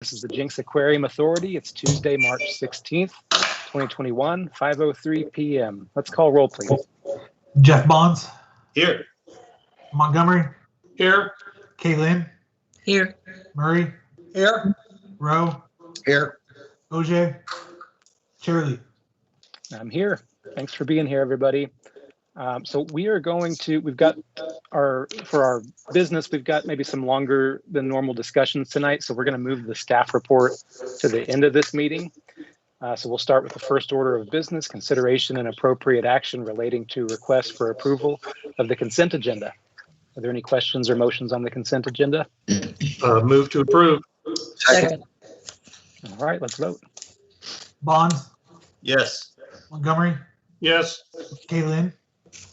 This is the Jinx Aquarium Authority. It's Tuesday, March 16th, 2021, 5:03 p.m. Let's call roll, please. Jeff Bonds. Here. Montgomery. Here. Kaylin. Here. Murray. Here. Rowe. Here. OJ. Shirley. I'm here. Thanks for being here, everybody. So we've got for our business, we've got maybe some longer than normal discussions tonight. So we're going to move the staff report to the end of this meeting. So we'll start with the first order of business, consideration and appropriate action relating to requests for approval of the consent agenda. Are there any questions or motions on the consent agenda? Move to approve. Second. All right, let's vote. Bonds. Yes. Montgomery. Yes. Kaylin.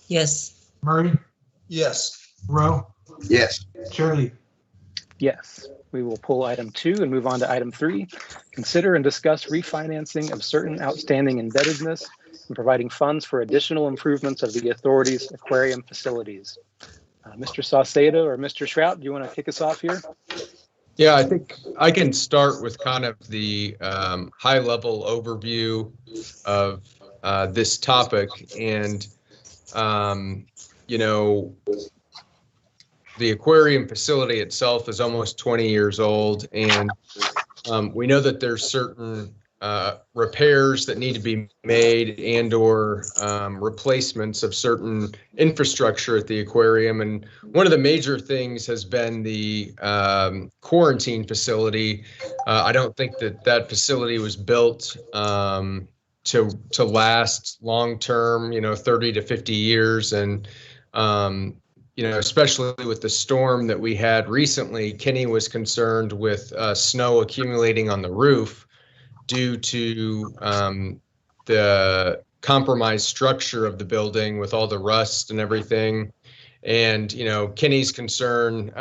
Yes. Murray. Yes. Rowe. Yes. Shirley. Yes. We will pull item 2 and move on to item 3. Consider and discuss refinancing of certain outstanding indebtedness and providing funds for additional improvements of the authority's aquarium facilities. Mr. Saucedo or Mr. Shrout, do you want to kick us off here? Yeah, I think I can start with kind of the high-level overview of this topic. And, the aquarium facility itself is almost 20 years old, and we know that there's certain repairs that need to be made and or replacements of certain infrastructure at the aquarium. And one of the major things has been the quarantine facility. I don't think that facility was built to last long term, 30 to 50 years. And especially with the storm that we had recently, Kenny was concerned with snow accumulating on the roof due to the compromised structure of the building with all the rust and everything. And, Kenny's concern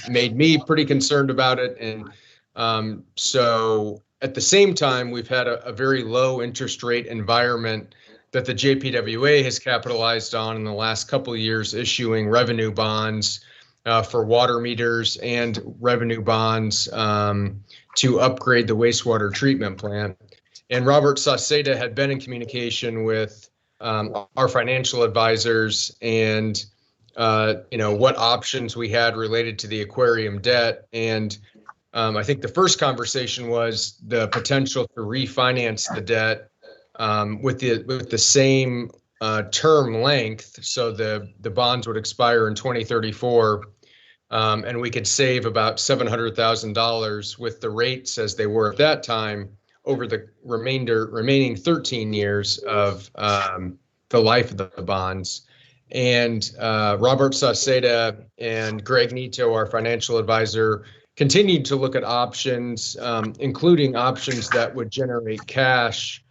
made me pretty concerned about it. And so at the same time, we've had a very low interest rate environment that the JPWA has capitalized on in the last couple of years, issuing revenue bonds for water meters and revenue bonds to upgrade the wastewater treatment plant. And Robert Saucedo had been in communication with our financial advisors and what options we had related to the aquarium debt. And I think the first conversation was the potential to refinance the debt with the same term length. So the bonds would expire in 2034. And we could save about $700,000 with the rates as they were at that time over the remaining 13 years of the life of the bonds. And Robert Saucedo and Greg Nito, our financial advisor, continued to look at options, including options that would generate cash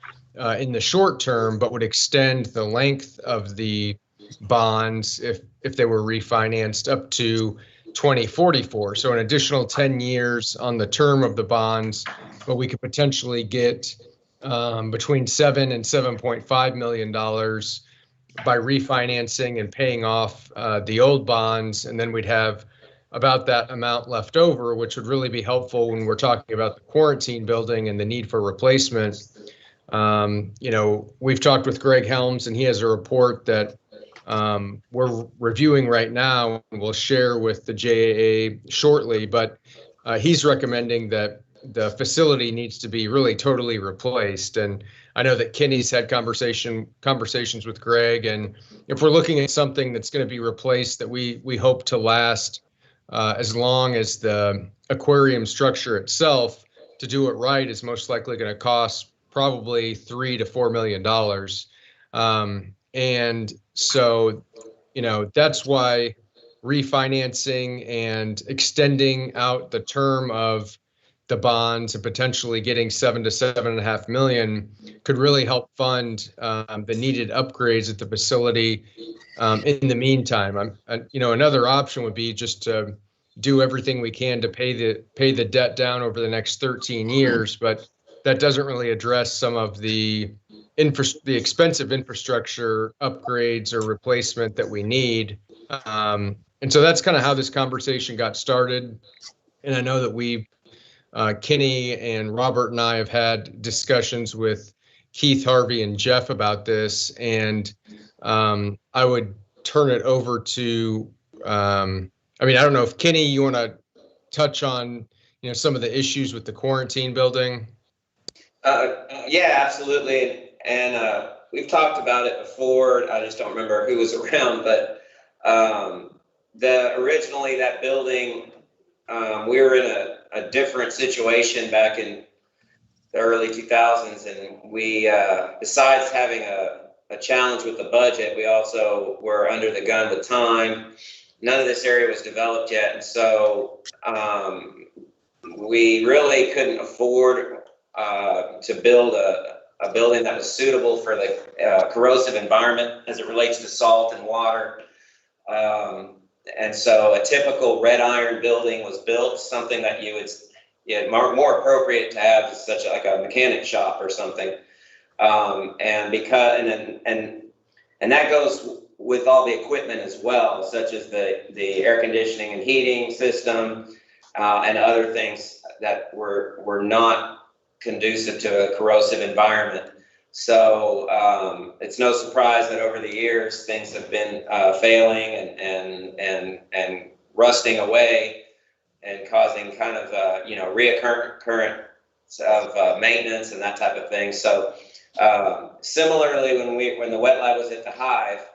in the short term, but would extend the length of the bonds if they were refinanced up to 2044. So an additional 10 years on the term of the bonds, but we could potentially get between $7 and $7.5 million by refinancing and paying off the old bonds. And then we'd have about that amount left over, which would really be helpful when we're talking about the quarantine building and the need for replacement. We've talked with Greg Helms, and he has a report that we're reviewing right now and we'll share with the JAA shortly, but he's recommending that the facility needs to be really totally replaced. And I know that Kenny's had conversations with Greg, and if we're looking at something that's going to be replaced that we hope to last as long as the aquarium structure itself, to do it right is most likely going to cost probably $3 to $4 million. And so, that's why refinancing and extending out the term of the bonds and potentially getting $7 to $7.5 million could really help fund the needed upgrades at the facility. In the meantime, another option would be just to do everything we can to pay the debt down over the next 13 years, but that doesn't really address some of the expensive infrastructure upgrades or replacement that we need. And so that's kind of how this conversation got started. And I know that we Kenny and Robert and I have had discussions with Keith, Harvey, and Jeff about this, and I would turn it over to, I don't know if Kenny, you want to touch on, some of the issues with the quarantine building? Yeah, absolutely. And we've talked about it before. I just don't remember who was around, but originally that building, we were in a different situation back in the early 2000s, and we, besides having a challenge with the budget, we also were under the gun with time. None of this area was developed yet, and so we really couldn't afford to build a building that was suitable for the corrosive environment as it relates to salt and water. And so a typical red iron building was built, something that you would, more appropriate to have is such like a mechanic shop or something. And that goes with all the equipment as well, such as the air conditioning and heating system and other things that were not conducive to a corrosive environment. So it's no surprise that over the years things have been failing and rusting away and causing kind of reoccurrence of maintenance and that type of thing. So similarly, when the wet lab was at the Hive,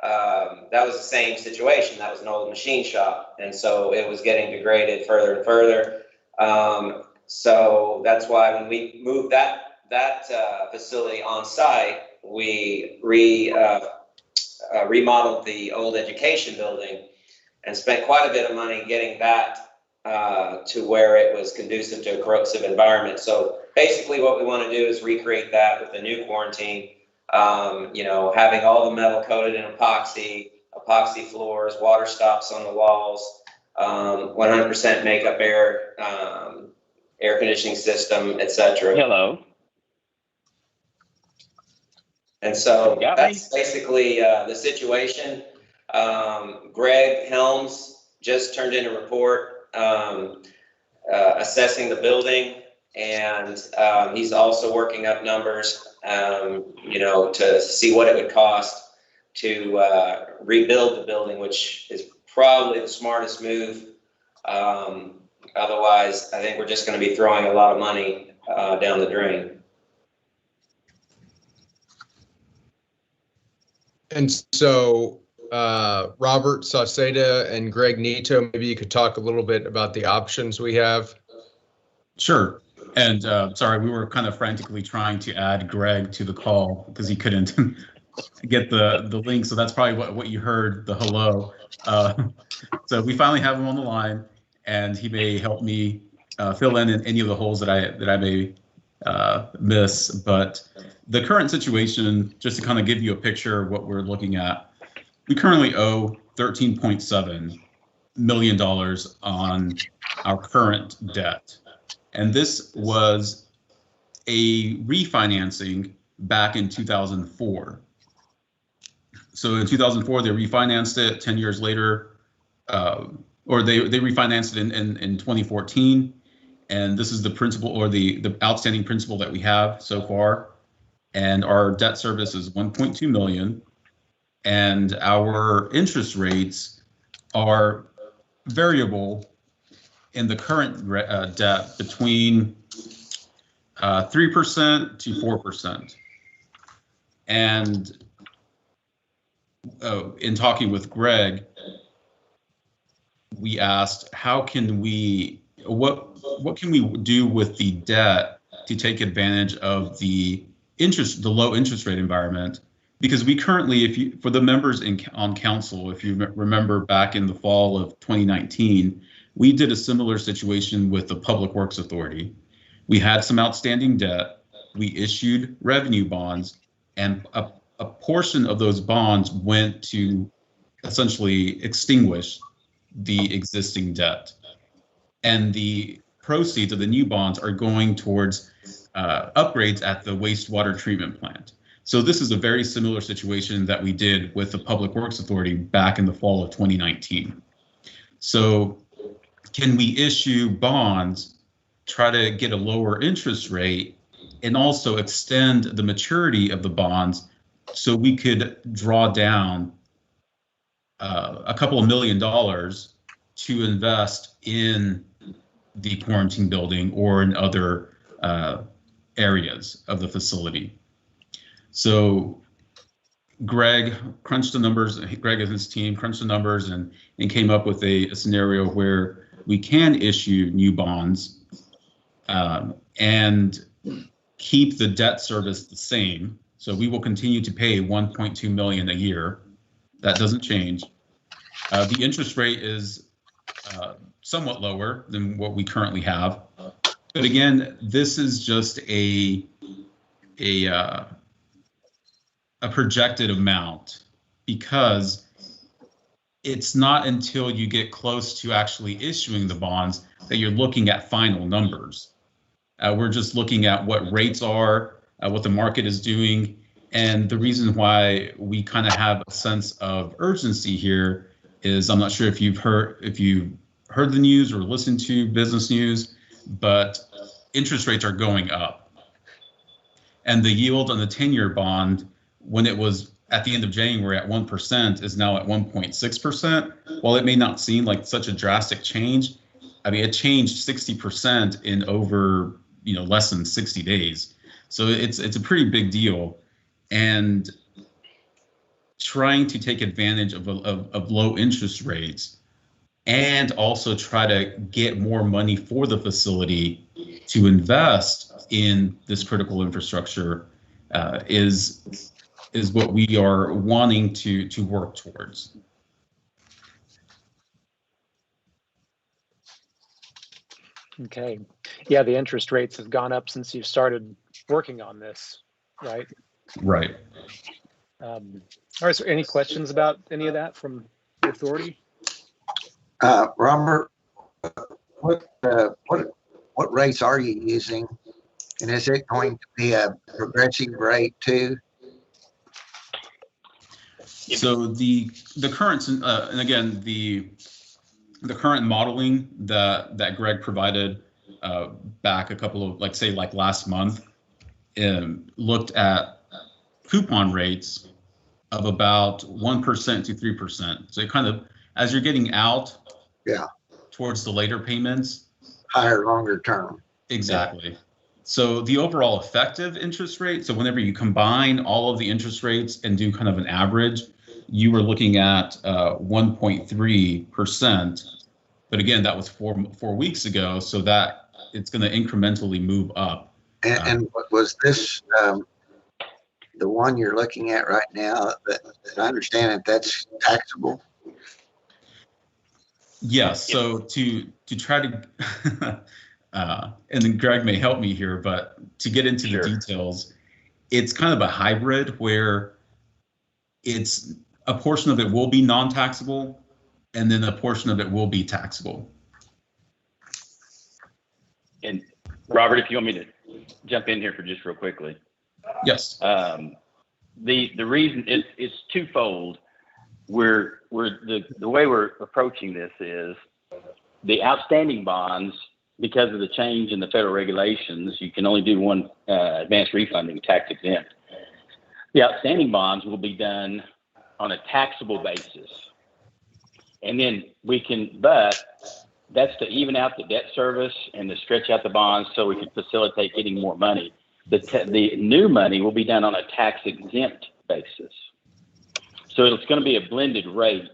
that was the same situation. That was an old machine shop, and so it was getting degraded further and further. So that's why when we moved that facility on site, we remodeled the old education building and spent quite a bit of money getting that to where it was conducive to a corrosive environment. So basically what we want to do is recreate that with the new quarantine, having all the metal coated in epoxy floors, water stops on the walls, 100% makeup air conditioning system, etc. Hello. And so that's basically the situation. Greg Helms just turned in a report assessing the building, and he's also working up numbers, to see what it would cost to rebuild the building, which is probably the smartest move. Otherwise, I think we're just going to be throwing a lot of money down the drain. And so, Robert Sauceda and Greg Nito, maybe you could talk a little bit about the options we have. Sure. And sorry, we were kind of frantically trying to add Greg to the call because he couldn't get the link. So that's probably what you heard, the hello. So we finally have him on the line, and he may help me fill in any of the holes that I may miss. But the current situation, just to kind of give you a picture of what we're looking at, we currently owe $13.7 million on our current debt. And this was a refinancing back in 2004. So in 2004, they refinanced it. 10 years later, or they refinanced it in 2014. And this is the principal, or the outstanding principal that we have so far. And our debt service is $1.2 million. And our interest rates are variable in the current debt between 3% to 4%. And in talking with Greg, we asked, what can we do with the debt to take advantage of the low interest rate environment? Because we currently, for the members on council, if you remember back in the fall of 2019, we did a similar situation with the Public Works Authority. We had some outstanding debt. We issued revenue bonds, and a portion of those bonds went to essentially extinguish the existing debt. And the proceeds of the new bonds are going towards upgrades at the wastewater treatment plant. So this is a very similar situation that we did with the Public Works Authority back in the fall of 2019. So can we issue bonds try to get a lower interest rate and also extend the maturity of the bonds so we could draw down a couple of $1 million to invest in the quarantine building or in other areas of the facility. So Greg crunched the numbers, Greg and his team crunched the numbers and came up with a scenario where we can issue new bonds and keep the debt service the same. So we will continue to pay $1.2 million a year. That doesn't change. The interest rate is somewhat lower than what we currently have. But again, this is just a projected amount because it's not until you get close to actually issuing the bonds that you're looking at final numbers. We're just looking at what rates are, what the market is doing, and the reason why we kind of have a sense of urgency here is I'm not sure if you've heard the news or listened to business news, but interest rates are going up, and the yield on the 10-year bond, when it was at the end of January at 1%, is now at 1.6%. While it may not seem like such a drastic change, I mean, it changed 60% in over less than 60 days. So it's a pretty big deal, and trying to take advantage of low interest rates and also try to get more money for the facility to invest in this critical infrastructure is what we are wanting to work towards. Okay. Yeah, the interest rates have gone up since you started working on this, right? Right. All right, so any questions about any of that from the authority? Robert, what rates are you using? And is it going to be a progressive rate too? So the current, and again, the current modeling that Greg provided back a couple of, like last month, looked at coupon rates of about 1% to 3%. So it kind of, as you're getting out towards the later payments, higher, longer term. Exactly. Yeah. So the overall effective interest rate, so whenever you combine all of the interest rates and do kind of an average, you were looking at 1.3%. But again, that was four weeks ago, so that it's going to incrementally move up. And was this the one you're looking at right now? That I understand that's taxable. Yes. So to try to, and then Greg may help me here, but to get into the details, it's kind of a hybrid where it's a portion of it will be non-taxable, and then a portion of it will be taxable. And Robert, if you want me to jump in here for just real quickly. Yes. The reason it's twofold. The way we're approaching this is the outstanding bonds, because of the change in the federal regulations, you can only do one advanced refunding, tax exempt. The outstanding bonds will be done on a taxable basis. And then but that's to even out the debt service and to stretch out the bonds so we can facilitate getting more money. The new money will be done on a tax exempt basis. So it's going to be a blended rate.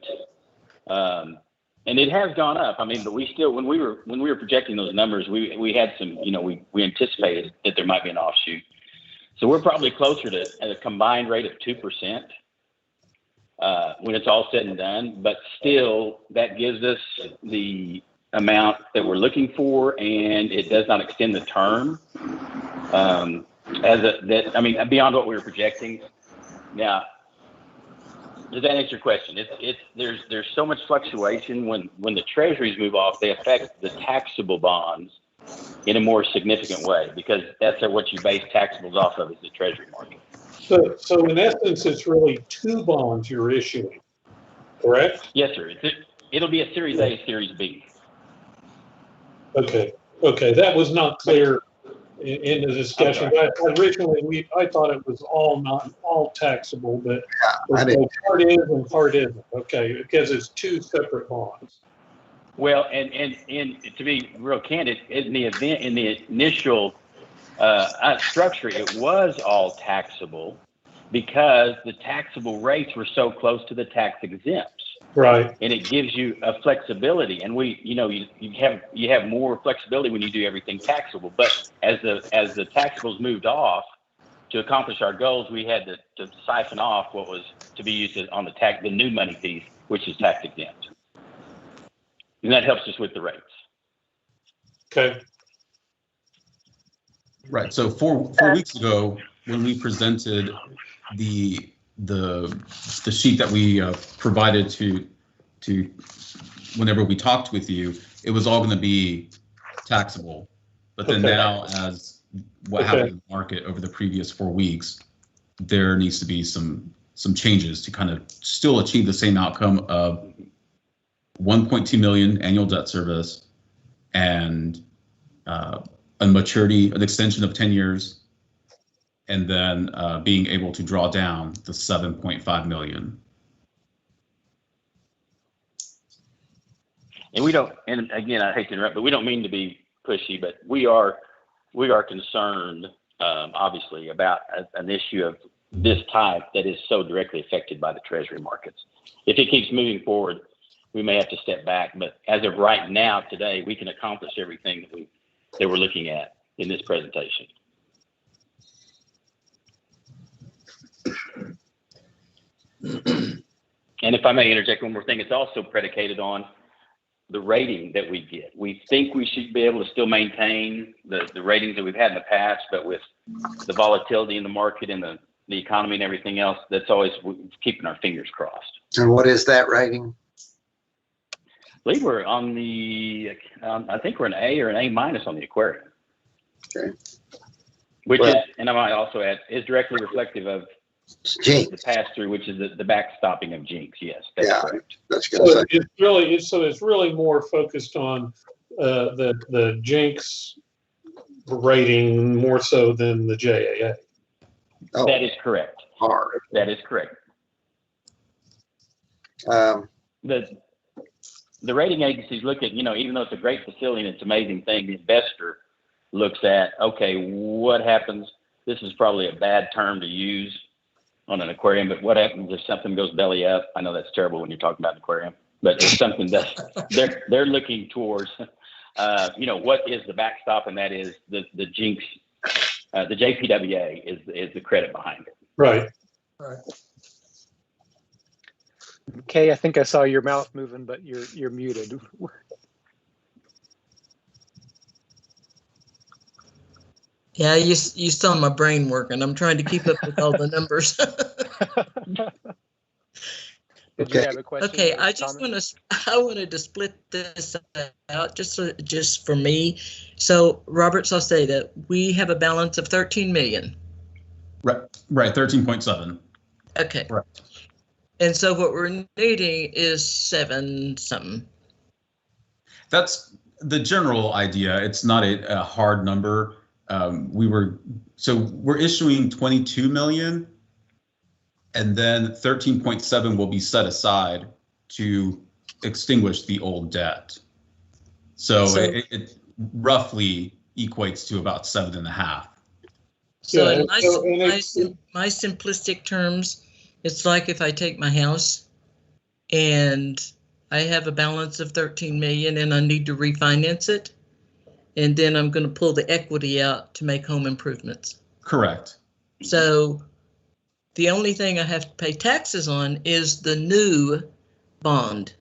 And it has gone up. I mean, but we still, when we were projecting those numbers, we had some, we anticipated that there might be an offshoot. So we're probably closer to a combined rate of 2%. When it's all said and done, but still that gives us the amount that we're looking for, and it does not extend the term beyond what we were projecting. Now, does that answer your question? There's so much fluctuation when the treasuries move off, they affect the taxable bonds in a more significant way, because that's what you base taxables off of, is the treasury market. So in essence, it's really two bonds you're issuing, correct? Yes, sir. It'll be a Series A, Series B. Okay. Okay, that was not clear in the discussion. Originally, I thought it was all taxable, but I did. part is and part isn't. Okay, because it's two separate bonds. Well, and to be real candid, in the initial structure, it was all taxable because the taxable rates were so close to the tax exempts. Right. And it gives you a flexibility, and you have more flexibility when you do everything taxable. But as the taxables moved off, to accomplish our goals, we had to siphon off what was to be used on the new money piece, which is tax exempt. And that helps us with the rates. Okay. Right. So four weeks ago, when we presented the sheet that we provided to whenever we talked with you, it was all going to be taxable. But then now, as what happened in the market over the previous 4 weeks, there needs to be some changes to kind of still achieve the same outcome of 1.2 million annual debt service and an extension of 10 years, and then being able to draw down the 7.5 million. And we don't, and again, I hate to interrupt, but we don't mean to be pushy, but we are concerned, obviously, about an issue of this type that is so directly affected by the Treasury markets. If it keeps moving forward, we may have to step back, but as of right now, today, we can accomplish everything that we're looking at in this presentation. And if I may interject one more thing, it's also predicated on the rating that we get. We think we should be able to still maintain the ratings that we've had in the past, but with the volatility in the market and the economy and everything else, that's always keeping our fingers crossed. And what is that rating? I believe we're on I think we're an A or an A- on the aquarium. Okay. Which is, and I might also add, is directly reflective of Jinx. the pass-through, which is the backstopping of Jinx. Yes, that's correct. That's So gonna say. it's really more focused on the Jinx rating more so than the JAA. Oh, That is correct. hard. That is correct. The rating agencies look at, even though it's a great facility and it's an amazing thing, the investor looks at, okay, what happens? This is probably a bad term to use on an aquarium, but what happens if something goes belly up? I know that's terrible when you're talking about an aquarium, but if something does, they're looking towards, what is the backstop, and that is the Jinx, the JPWA is the credit behind it. Right. Kay, I think I saw your mouth moving, but you're muted. Yeah, you saw my brain working. I'm trying to keep up with all the numbers. Did you have a question? Okay, I wanted to split this out just for me. So Robert Sauceda, we have a balance of 13 million. Right, 13.7. Okay. Right. And so what we're needing is 7 something. That's the general idea. It's not a hard number. We're issuing 22 million, and then 13.7 will be set aside to extinguish the old debt. So it roughly equates to about 7.5. So Yeah, in my simplistic terms, it's like if I take my house and I have a balance of 13 million and I need to refinance it, and then I'm going to pull the equity out to make home improvements. Correct. So the only thing I have to pay taxes on is the new bond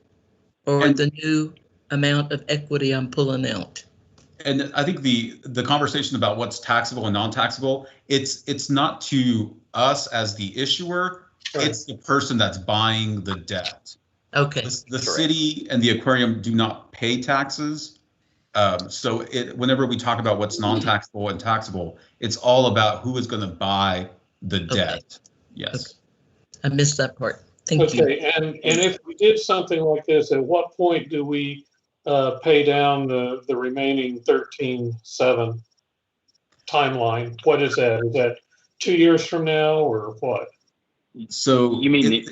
or the new amount of equity I'm pulling out. And I think the conversation about what's taxable and non-taxable, it's not to us as the issuer, it's the person that's buying the debt. Okay. The city and the aquarium do not pay taxes. So whenever we talk about what's non-taxable and taxable, it's all about who is going to buy the debt. Yes. Okay. I missed that part. Thank you. Okay, and if we did something like this, at what point do we pay down the remaining 13.7 timeline? What is that? Is that 2 years from now or what? So You mean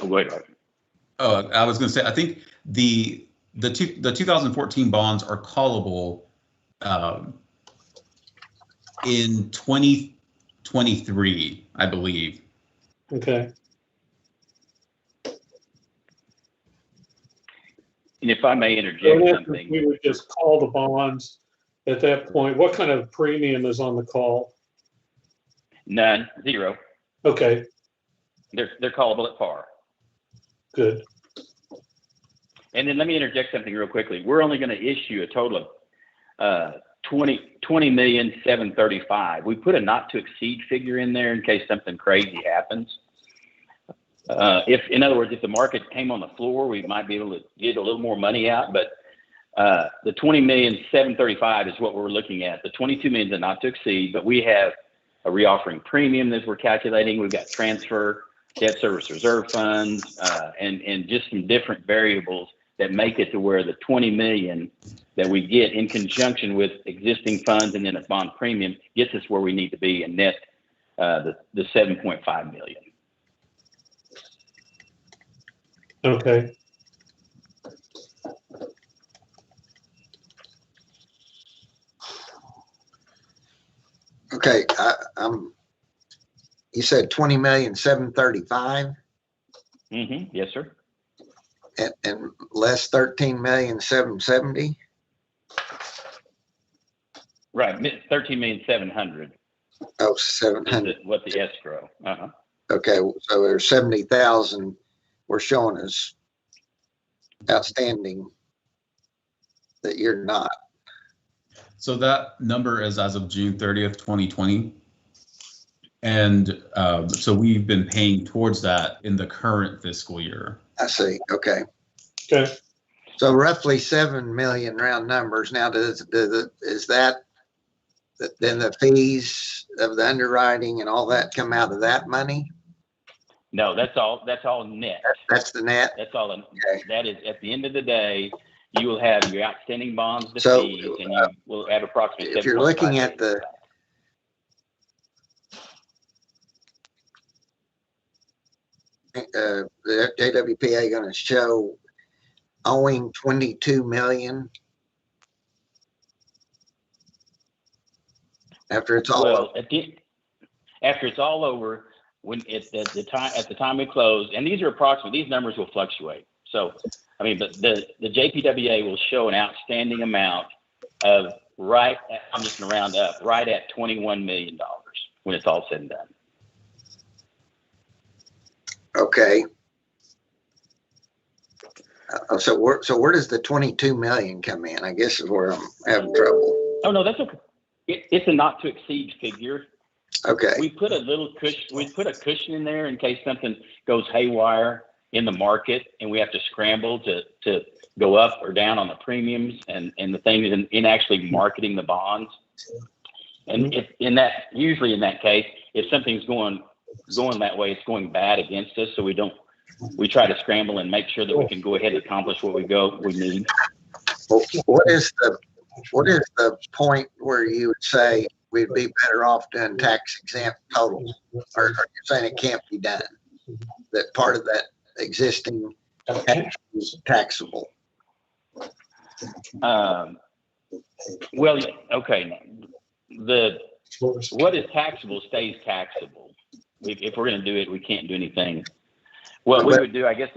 wait. Oh, I was going to say, I think the 2014 bonds are callable in 2023, I believe. Okay. And if I may interject So something, we would just call the bonds at that point. What kind of premium is on the call? none, zero. Okay, They're callable at par. good. And then let me interject something real quickly. We're only going to issue a total of 20,735,000. We put a not to exceed figure in there in case something crazy happens. If, in other words, if the market came on the floor, we might be able to get a little more money out. But the 20,735,000 is what we're looking at. The 22 million is a not to exceed, but we have a reoffering premium that we're calculating. We've got transfer, debt service reserve funds, and just some different variables that make it to where the 20 million that we get in conjunction with existing funds and then a bond premium gets us where we need to be and net the 7.5 million. Okay. Okay, you said 20,735,000 Yes, sir. and less 13,770,000. Right, 13,700,000. Oh, 700. What the escrow. Okay, so there's 70,000 we're showing as outstanding that you're not. So that number is as of June 30th, 2020. And so we've been paying towards that in the current fiscal year. I see. Okay. Okay. So roughly 7 million round numbers. Now, is that then the fees of the underwriting and all that come out of that money? No, that's all net. That's the net. That's all. Okay. That is, at the end of the day, you will have your outstanding bonds to So, fees, and you will have approximately. If you're looking at the JWPA going to show owing 22 million after it's all well, after it's all over, when it's at the time we close, and these are approximate, these numbers will fluctuate. So, I mean, but the JPWA will show an outstanding amount of I'm just going to round up, right at $21 million when it's all said and done. Okay. So where does the 22 million come in? I guess is where I'm having trouble. Oh no, that's okay. It's a not to exceed figure. Okay. We put a little cushion. We put a cushion in there in case something goes haywire in the market and we have to scramble to go up or down on the premiums and the things in actually marketing the bonds. And usually in that case, if something's going that way, it's going bad against us. So we try to scramble and make sure that we can go ahead and accomplish what we need. Well, what is the point where you would say we'd be better off doing tax exempt totals? Or are you saying it can't be done? That part of that existing is taxable? Well, okay. What is taxable stays taxable. If we're going to do it, we can't do anything. What we would do, I guess,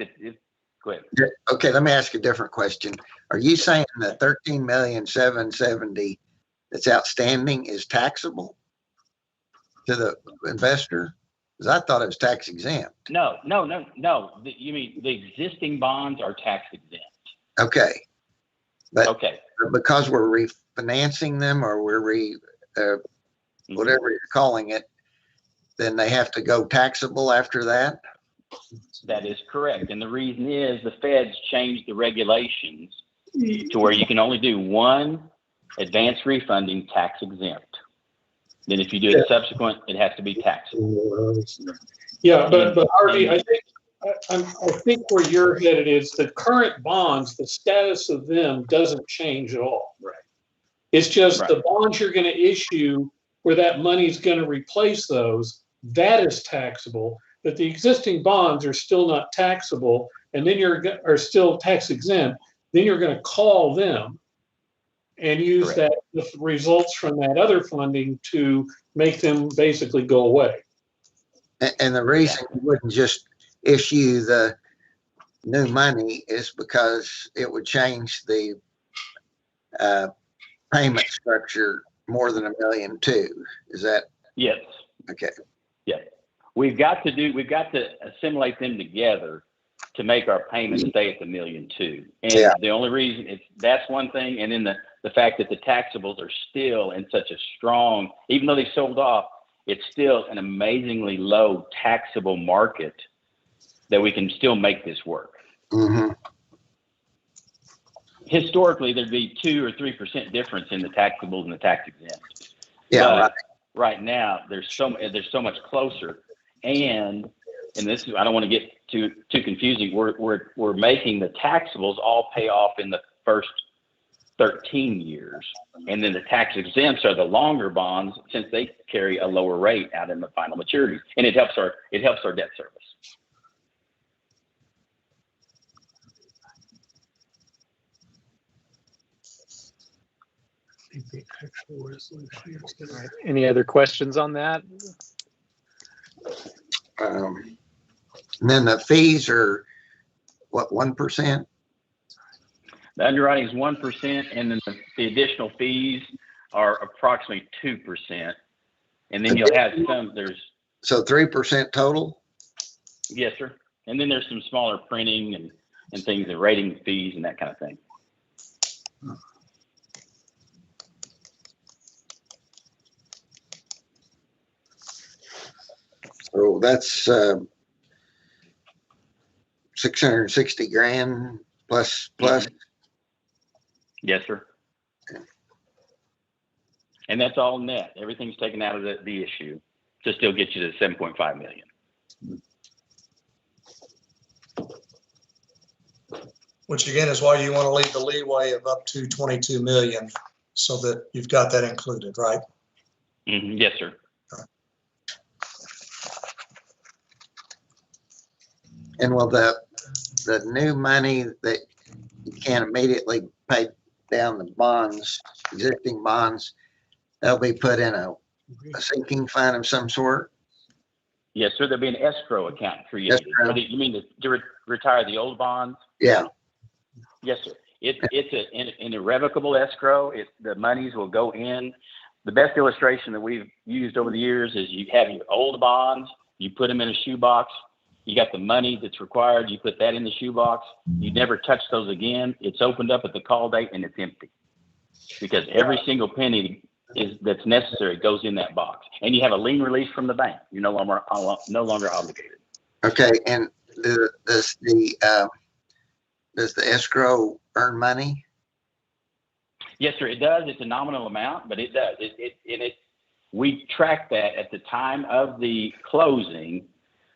go ahead. Okay, let me ask a different question. Are you saying the 13,770,000 that's outstanding is taxable to the investor? Because I thought it was tax exempt. No. You mean the existing bonds are tax exempt. Okay. But okay, because we're refinancing them or we're whatever you're calling it, then they have to go taxable after that? That is correct. And the reason is the feds changed the regulations to where you can only do one advance refunding tax exempt. Then if you do it subsequent, it has to be taxable. Yeah, but Harvey, I I think where you're headed is the current bonds, the status of them doesn't change at all. Right. It's just Right. the bonds you're going to issue where that money's going to replace those, that is taxable, but the existing bonds are still not taxable, and then are still tax exempt. Then you're going to call them and use Correct. the results from that other funding to make them basically go away. And the reason you wouldn't just issue the new money is because it would change the payment structure more than $1.2 million. Is that Yes. okay? Yeah. We've got to assimilate them together to make our payment stay at the $1.2 million. And Yeah. the only reason that's one thing. And then the fact that the taxables are still in such a strong, even though they sold off, it's still an amazingly low taxable market that we can still make this work. Mm-hmm. Historically, there'd be 2 or 3% difference in the taxables and the tax exempt. Yeah. But Right. right now, there's so much closer, and this is, I don't want to get too confusing. We're making the taxables all pay off in the first 13 years, and then the tax exempts are the longer bonds since they carry a lower rate out in the final maturity, and it helps our debt service. All right. Any other questions on that? And then the fees are what, 1%? The underwriting is 1%, and then the additional fees are approximately 2%. And then you'll have So 3% total? Yes, sir. And then there's some smaller printing and things, and rating fees and that kind of thing. So that's 660 grand plus. Yes, sir. And that's all net. Everything's taken out of the issue to still get you to 7.5 million. Which again is why you want to leave the leeway of up to 22 million so that you've got that included, right? Mm-hmm. Yes, sir. And will the new money that you can't immediately pay down the bonds, existing bonds, they'll be put in a sinking fund of some sort? Yes, sir. There'll be an escrow account created. Escrow. You mean to retire the old bonds? Yeah. Yes, sir. It's an irrevocable escrow. The monies will go in. The best illustration that we've used over the years is you have your old bonds, you put them in a shoebox, you got the money that's required, you put that in the shoebox, you never touch those again. It's opened up at the call date and it's empty because every single penny that's necessary goes in that box. And you have a lien release from the bank. You're no longer obligated. Okay. And does the escrow earn money? Yes, sir. It does. It's a nominal amount, but it does. We track that at the time of the closing.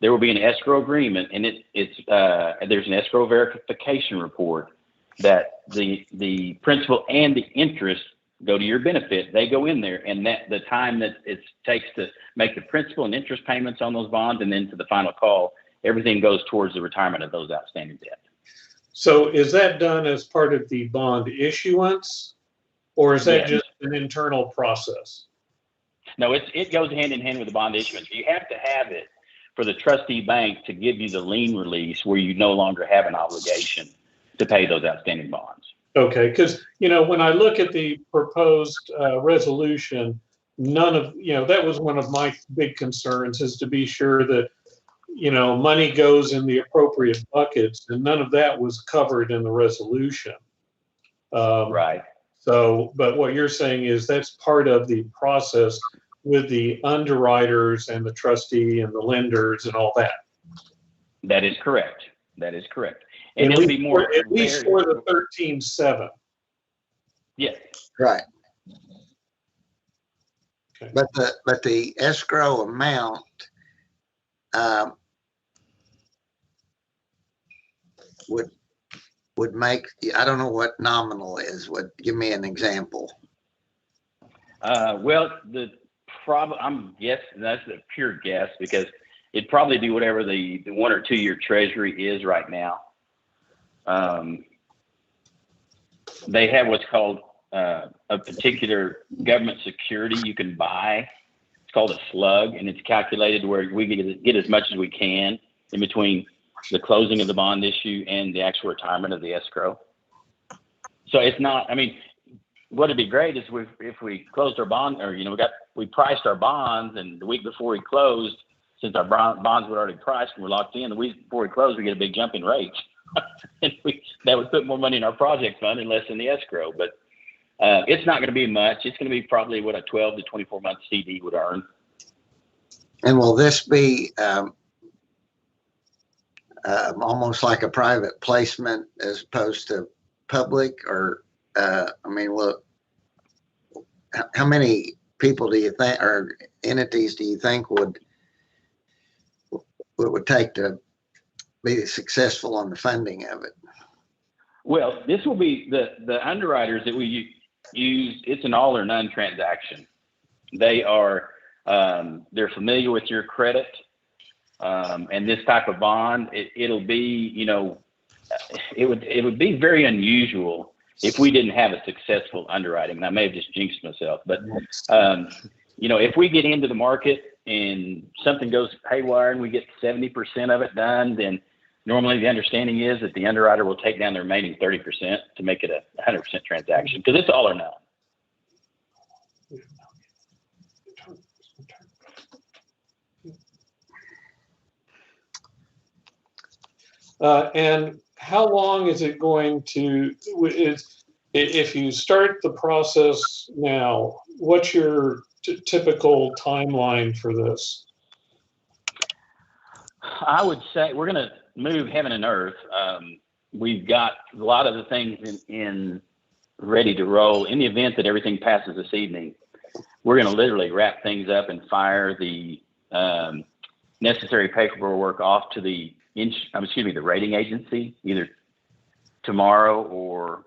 There will be an escrow agreement, and there's an escrow verification report that the principal and the interest go to your benefit. They go in there, and that the time that it takes to make the principal and interest payments on those bonds, and then to the final call, everything goes towards the retirement of those outstanding debt. So is that done as part of the bond issuance, or is that Yes. just an internal process? No, it goes hand in hand with the bond issuance. You have to have it for the trustee bank to give you the lien release where you no longer have an obligation to pay those outstanding bonds. Okay, because, when I look at the proposed resolution, that was one of my big concerns, is to be sure that, money goes in the appropriate buckets, and none of that was covered in the resolution. Right. So, but what you're saying is that's part of the process with the underwriters and the trustee and the lenders and all that. That is correct. And it'll be more at least for the 13.7. Yes. Right. Okay. But the escrow amount, would make, I don't know what nominal is, give me an example. Well, I'm guessing that's a pure guess because it'd probably be whatever the 1 or 2 year treasury is right now. They have what's called a particular government security you can buy. It's called a slug, and it's calculated where we get as much as we can in between the closing of the bond issue and the actual retirement of the escrow. So it's not, I mean, what'd be great is if we closed our bond, or, we priced our bonds, and the week before we closed, since our bonds were already priced and we're locked in, the week before we closed, we get a big jump in rates. And that would put more money in our project fund and less in the escrow. But it's not going to be much. It's going to be probably what a 12 to 24 month CD would earn. And will this be almost like a private placement as opposed to public? Or, look, how many people do you think, or entities do you think would take to be successful on the funding of it? Well, this will be the underwriters that we use. It's an all or none transaction. They are, they're familiar with your credit, and this type of bond, it'll be, it would be very unusual if we didn't have a successful underwriting. And I may have just jinxed myself, but, if we get into the market and something goes haywire and we get 70% of it done, then normally the understanding is that the underwriter will take down the remaining 30% to make it a 100% transaction, because it's all or none. And how long is it going to, if you start the process now, what's your typical timeline for this? I would say we're going to move heaven and earth. We've got a lot of the things in ready to roll. In the event that everything passes this evening, we're going to literally wrap things up and fire the necessary paperwork off to the rating agency either tomorrow or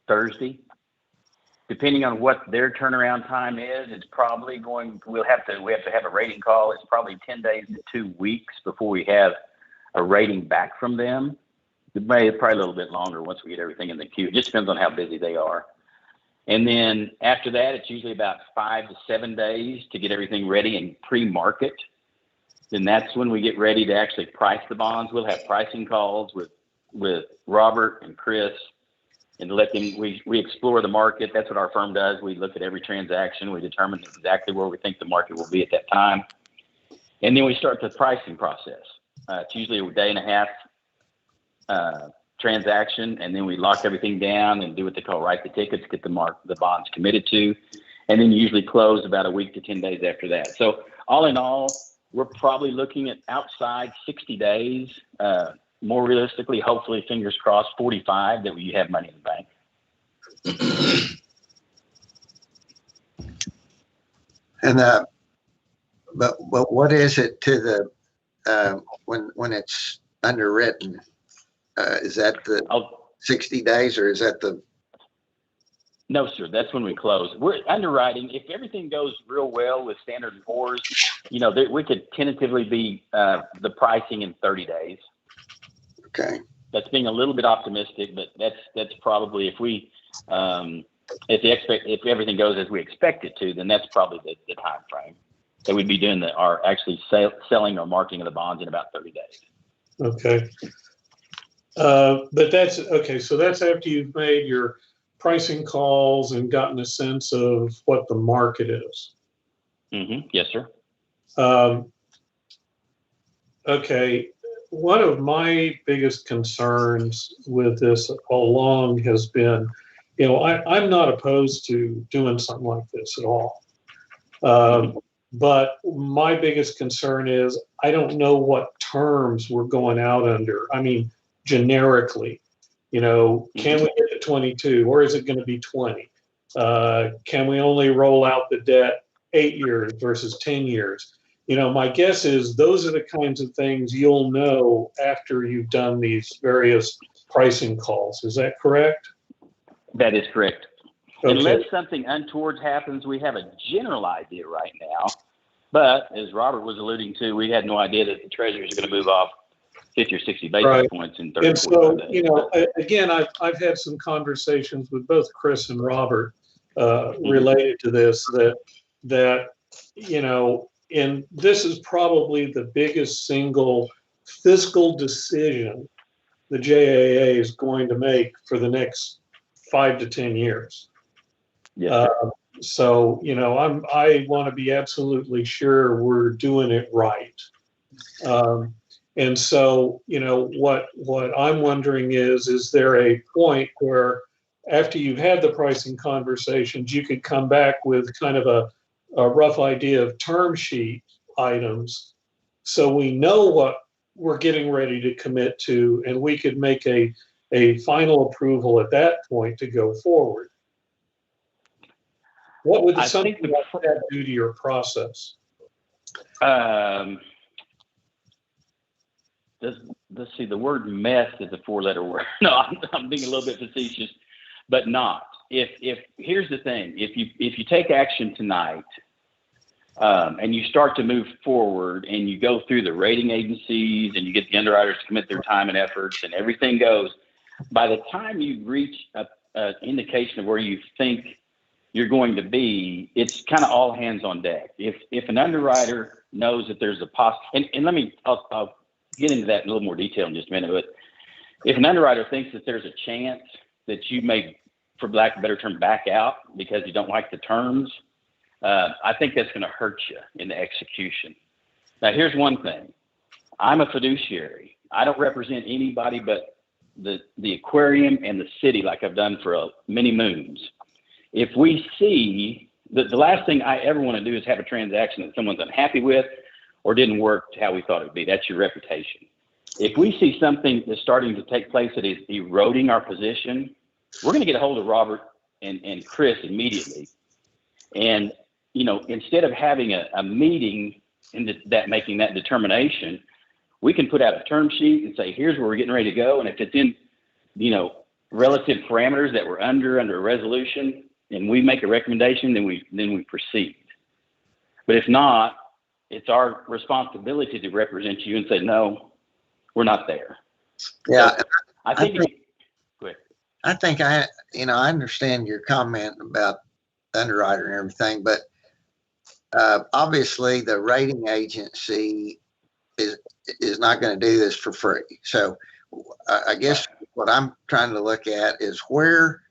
Thursday. Depending on what their turnaround time is, it's probably we have to have a rating call. It's probably 10 days to 2 weeks before we have a rating back from them. It may probably a little bit longer once we get everything in the queue. It just depends on how busy they are. And then after that, it's usually about 5 to 7 days to get everything ready and pre-market. Then that's when we get ready to actually price the bonds. We'll have pricing calls with Robert and Chris, and let them, we explore the market. That's what our firm does. We look at every transaction. We determine exactly where we think the market will be at that time. And then we start the pricing process. It's usually a day and a half transaction. And then we lock everything down and do what they call write the tickets, get the bonds committed to, and then usually close about a week to 10 days after that. So all in all, we're probably looking at outside 60 days, more realistically, hopefully, fingers crossed, 45, that we have money in the bank. And but what is it to the when it's underwritten? Is that the 60 days, or is that the? No, sir. That's when we close. We're underwriting. If everything goes real well with Standard & Poor's, we could tentatively be the pricing in 30 days. Okay. That's being a little bit optimistic, but that's probably if everything goes as we expect it to, then that's probably the time frame that we'd be doing selling or marketing of the bonds in about 30 days. Okay. But that's okay. So that's after you've made your pricing calls and gotten a sense of what the market is. Mm-hmm. Yes, sir. Okay. One of my biggest concerns with this all along has been, I'm not opposed to doing something like this at all. But my biggest concern is I don't know what terms we're going out under. I mean, generically, can we get to 22, or is it going to be 20? Can we only roll out the debt 8 years versus 10 years? my guess is those are the kinds of things you'll know after you've done these various pricing calls. Is that correct? That is correct. Okay. Unless something untoward happens, we have a general idea right now. But as Robert was alluding to, we had no idea that the Treasury is going to move off 50 or 60 basis Right. points in 30 And or 45 so, days. again, I've had some conversations with both Chris and Robert related to this, that and this is probably the biggest single fiscal decision the JAA is going to make for the next 5 to 10 years. Yes, So, I want to be absolutely sure we're doing it right. And so, what I'm wondering is there a point where after you've had the pricing conversations, you could come back with kind of a rough idea of term sheet items so we know what we're getting ready to commit to, and we could make a final approval at that point to go forward. What would something like that do to your process? Let's see, the word mess is a 4-letter word. No, I'm being a little bit facetious, but not. If here's the thing, if you take action tonight, and you start to move forward and you go through the rating agencies and you get the underwriters to commit their time and efforts and everything goes, by the time you reach an indication of where you think you're going to be, it's kind of all hands on deck. If an underwriter knows that there's a I'll get into that in a little more detail in just a minute, but if an underwriter thinks that there's a chance that you may, for lack of a better term, back out because you don't like the terms, I think that's going to hurt you in the execution. Now, here's one thing. I'm a fiduciary. I don't represent anybody but the aquarium and the city like I've done for many moons. If we see the last thing I ever want to do is have a transaction that someone's unhappy with or didn't work how we thought it would be. That's your reputation. If we see something that's starting to take place that is eroding our position, we're going to get a hold of Robert and Chris immediately. And, instead of having a meeting and making that determination, we can put out a term sheet and say, here's where we're getting ready to go. And if it's in, relative parameters that we're under a resolution, and we make a recommendation, then we proceed. But if not, it's our responsibility to represent you and say, no, we're not there. Yeah. So I think go ahead. I think I understand your comment about the underwriter and everything, but obviously the rating agency is not going to do this for free. So I guess what I'm trying to look at is where,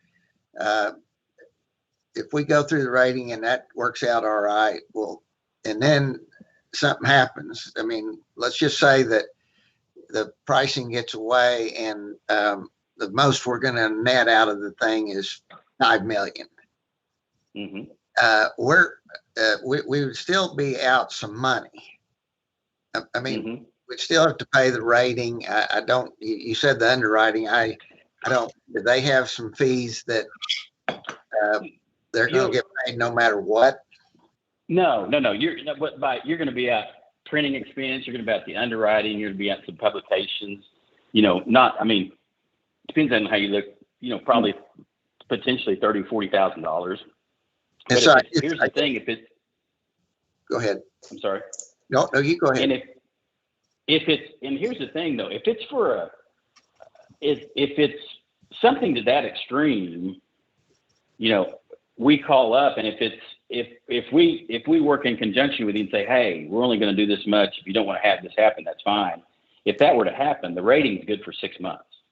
if we go through the rating and that works out all right, well, and then something happens. I mean, let's just say that the pricing gets away and the most we're going to net out of the thing is $5 million. Mm-hmm. We would still be out some money. I mean, we'd still have to pay the rating. I don't. You said the underwriting. I don't. Do they have some fees that they're going to get paid no matter what? No. You're going to be out printing expense. You're going to be out the underwriting. You're going to be out some publications. Depends on how you look. Probably potentially $30,000-$40,000. Here's the thing: go ahead. I'm sorry. No, you go ahead. And here's the thing though: if it's if it's something to that extreme, we call up, and if we work in conjunction with you and say, hey, we're only going to do this much. If you don't want to have this happen, that's fine. If that were to happen, the rating's good for 6 months.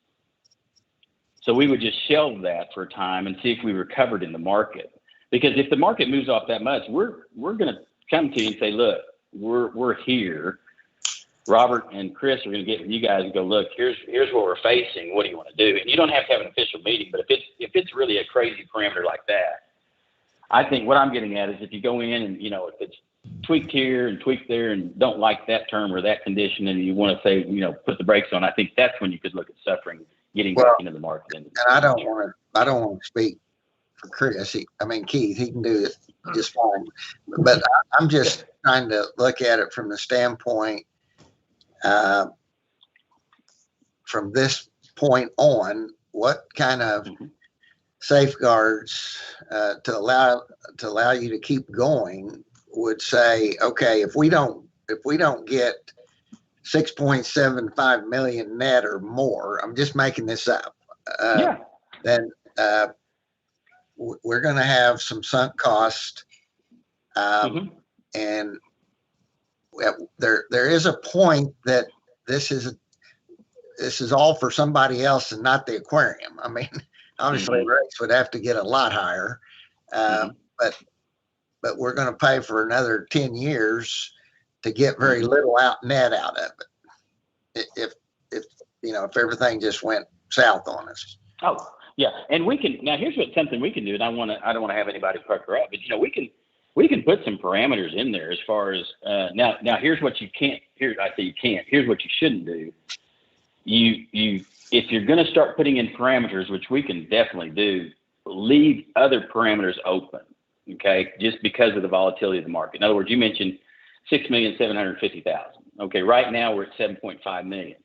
So we would just shelve that for a time and see if we recovered in the market. Because if the market moves off that much, we're going to come to you and say, look, we're here. Robert and Chris are going to get with you guys and go, look, here's what we're facing. What do you want to do? And you don't have to have an official meeting, but if it's really a crazy parameter like that, I think what I'm getting at is if you go in and, if it's tweaked here and tweaked there and don't like that term or that condition and you want to say, put the brakes on, I think that's when you could look at suffering, getting back into the market. And I don't want to speak for Chris. Keith, he can do it just fine. But I'm just trying to look at it from the standpoint, from this point on, what kind of safeguards to allow you to keep going would say, okay, if we don't get 6.75 million net or more, I'm just making this up. Then we're going to have some sunk cost, and there is a point that this is all for somebody else and not the aquarium. I mean, obviously rates would have to get a lot higher, but we're going to pay for another 10 years to get very little net out of it. If everything just went south on us. Oh, yeah. And here's something we can do. And I don't want to have anybody pucker up, but we can put some parameters in there as far as, now here's what you can't, here's what you shouldn't do. If you're going to start putting in parameters, which we can definitely do, leave other parameters open. Okay. Just because of the volatility of the market. In other words, you mentioned 6,750,000. Okay. Right now we're at 7.5 million.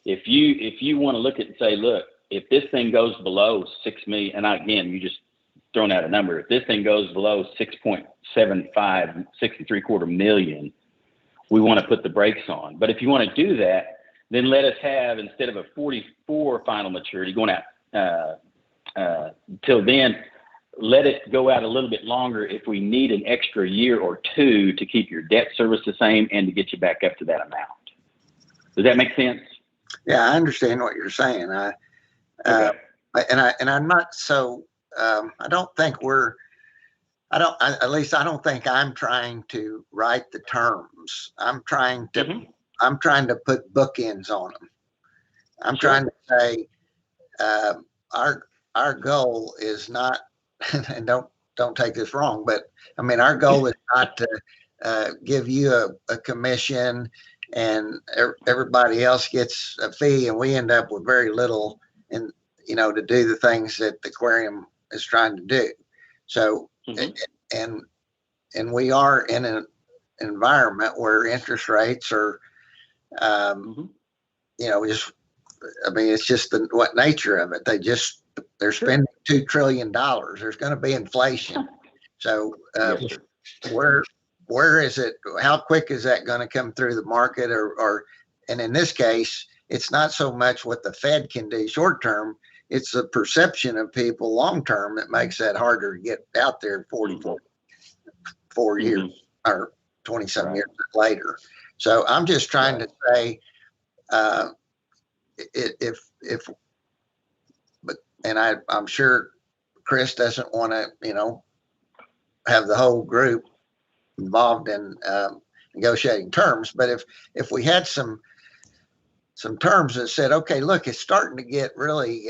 If you want to look at and say, look, if this thing goes below 6 million, and again, you just thrown out a number. If this thing goes below 6.75, 6.75 million, we want to put the brakes on. But if you want to do that, then let us have, instead of a 44 final maturity going out till then, let it go out a little bit longer if we need an extra year or two to keep your debt service the same and to get you back up to that amount. Does that make sense? Yeah, I understand what you're saying. Okay. And I'm not so. I don't think I don't think I'm trying to write the terms. I'm trying to put bookends on them. I'm trying to say our goal is not, and don't take this wrong, but I mean our goal is not to give you a commission and everybody else gets a fee and we end up with very little and to do the things that the aquarium is trying to do. So and we are in an environment where interest rates are it's just what nature of it. They're spending $2 trillion. There's going to be inflation. So where is it? How quick is that going to come through the market? And in this case, it's not so much what the Fed can do short term. It's the perception of people long term that makes that harder to get out there 44 years or 20 some years later. So I'm just trying to say, I'm sure Chris doesn't want to, have the whole group involved in negotiating terms. But if we had some terms that said, okay, look, it's starting to get really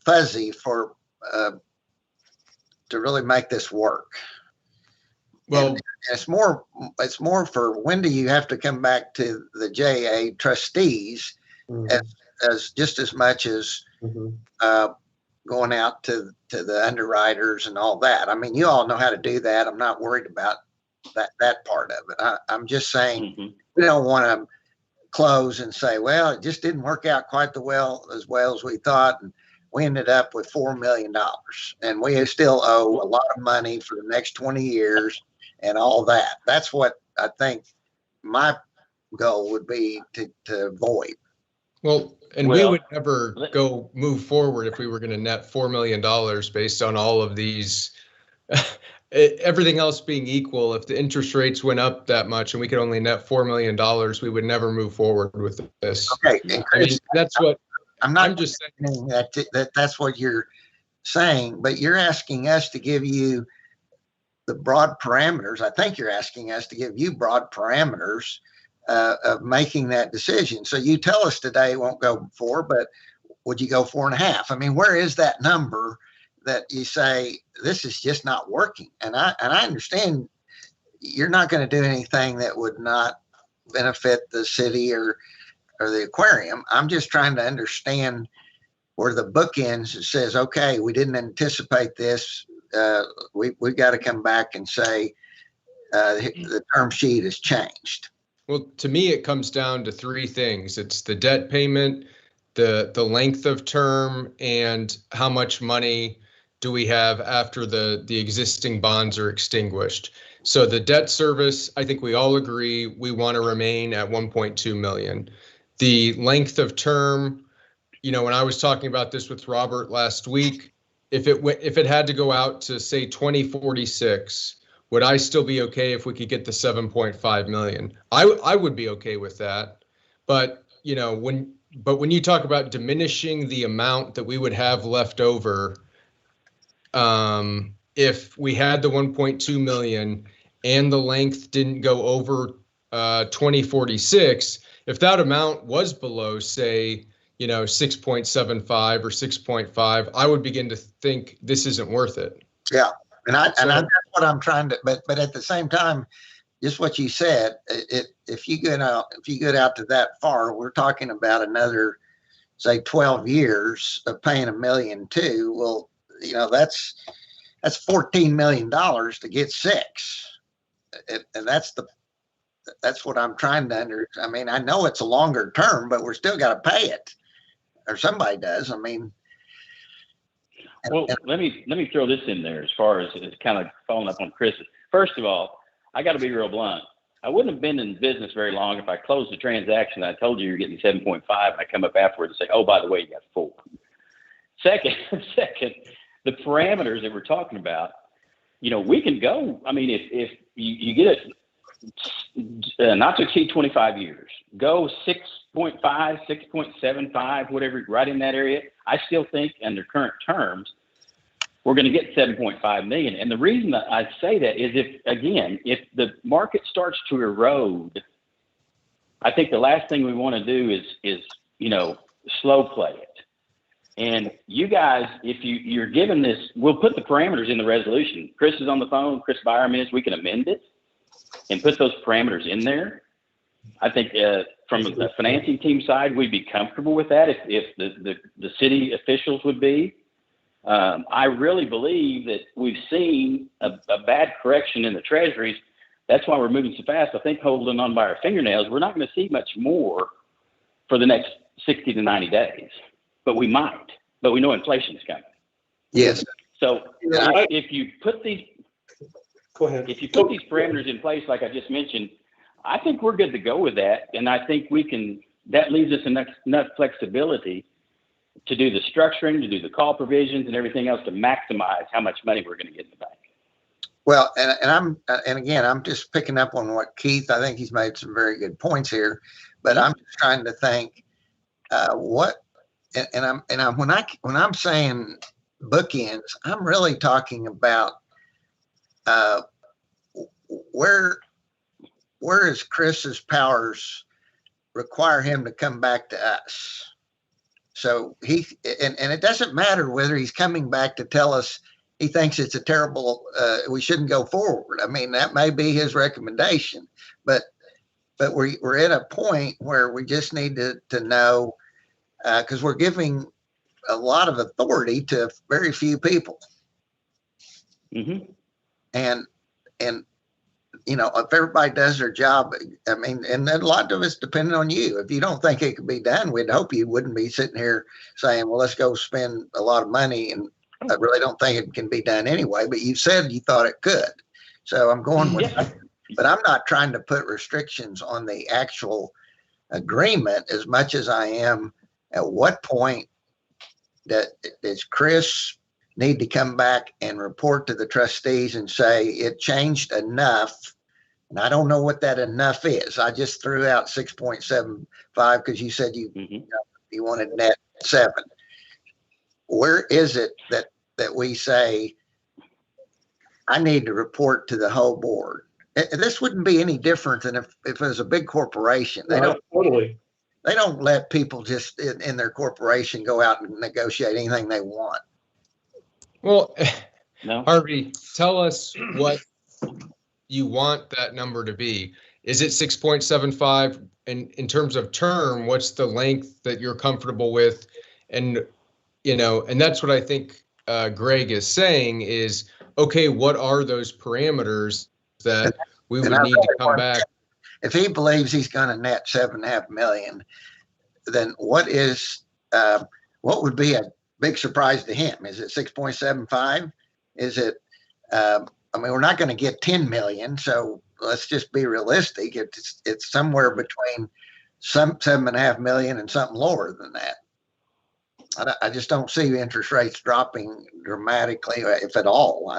fuzzy for to really make this work. Well, and it's more for when do you have to come back to the JAA trustees as just as much as going out to the underwriters and all that. I mean, you all know how to do that. I'm not worried about that part of it. I'm just saying we don't want to close and say, well, it just didn't work out quite as well as we thought. And we ended up with $4 million and we still owe a lot of money for the next 20 years and all that. That's what I think my goal would be to avoid. Well, and we would never move forward if we were going to net $4 million based on all of these, everything else being equal. If the interest rates went up that much and we could only net $4 million, we would never move forward with this. Okay. I mean, that's what I'm just saying that's what you're saying, but you're asking us to give you the broad parameters. I think you're asking us to give you broad parameters of making that decision. So you tell us today it won't go 4, but would you go 4.5? I mean, where is that number that you say this is just not working? And I understand you're not going to do anything that would not benefit the city or the aquarium. I'm just trying to understand where the bookends, it says, okay, we didn't anticipate this. We've got to come back and say the term sheet has changed. Well, to me, it comes down to three things. It's the debt payment, the length of term, and how much money do we have after the existing bonds are extinguished. So the debt service, I think we all agree we want to remain at 1.2 million. The length of term, you know, when I was talking about this with Robert last week, if it had to go out to say 2046, would I still be okay if we could get the 7.5 million? I would be okay with that. But, you know, when you talk about diminishing the amount that we would have left over, if we had the 1.2 million and the length didn't go over 2046, if that amount was below, say, you know, 6.75 or 6.5, I would begin to think this isn't worth it. Yeah. And that's what I'm trying to, but at the same time, just what you said, if you get out to that far, we're talking about another, say, 12 years of paying $1.2 million. Well, you know, that's $14 million to get 6. And that's what I'm trying to I mean, I know it's a longer term, but we're still got to pay it, or somebody does. I mean, well, let me throw this in there as far as kind of following up on Chris. First of all, I got to be real blunt. I wouldn't have been in business very long if I closed the transaction. I told you you're getting 7.5. I come up afterwards and say, oh, by the way, you got 4. Second, the parameters that we're talking about, you know, we can go. I mean, if you get it not to exceed 25 years, go 6.5, 6.75, whatever, right in that area. I still think under current terms, we're going to get 7.5 million. And the reason that I say that is if the market starts to erode, I think the last thing we want to do is, you know, slow play it. And you guys, if you're given this, we'll put the parameters in the resolution. Chris is on the phone, Chris Byram is, we can amend it and put those parameters in there. I think from the financing team side, we'd be comfortable with that if the city officials would be. I really believe that we've seen a bad correction in the treasuries. That's why we're moving so fast. I think holding on by our fingernails, we're not going to see much more for the next 60 to 90 days, but we might. But we know inflation is coming. yes. So if you put these, Go ahead. if you put these parameters in place, like I just mentioned, I think we're good to go with that. And I think that leaves us enough flexibility to do the structuring, to do the call provisions and everything else to maximize how much money we're going to get in the bank. Well, and again, I'm just picking up on what Keith, I think he's made some very good points here, but I'm just trying to think when I'm saying bookends, I'm really talking about where is Chris's powers require him to come back to us? So and it doesn't matter whether he's coming back to tell us he thinks it's a terrible, we shouldn't go forward. I mean, that may be his recommendation, but we're at a point where we just need to know, because we're giving a lot of authority to very few people. Mm-hmm. And you know, if everybody does their job, I mean, and then a lot of it's depending on you. If you don't think it could be done, we'd hope you wouldn't be sitting here saying, well, let's go spend a lot of money. And I really don't think it can be done anyway, but you said you thought it could. So I'm going with that. But I'm not trying to put restrictions on the actual agreement as much as I am at what point does Chris need to come back and report to the trustees and say it changed enough. And I don't know what that enough is. I just threw out 6.75 because you said you wanted net 7. Where is it that we say I need to report to the whole board? This wouldn't be any different than if it was a big corporation. They don't let people just in their corporation go out and negotiate anything they want. Well, no. Harvey, tell us what you want that number to be. Is it 6.75? And in terms of term, what's the length that you're comfortable with? And and that's what I think Greg is saying is, okay, what are those parameters that we would need to come back? If he believes he's going to net 7.5 million, then what would be a big surprise to him? Is it 6.75? Is it, we're not going to get 10 million. So let's just be realistic. It's somewhere between some 7.5 million and something lower than that. I just don't see interest rates dropping dramatically, if at all.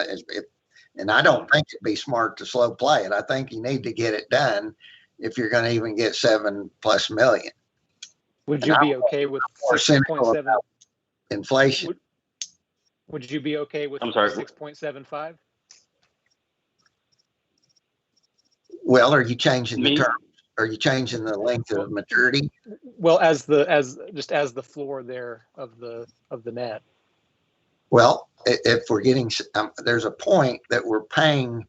And I don't think it'd be smart to slow play it. I think you need to get it done if you're going to even get 7+ million. Would you be okay with 6.7 inflation? Would you be okay with 6.75? Well, are you changing the term? Are you changing the length of maturity? Well, as the floor there of the net. Well, if we're getting, there's a point that we're paying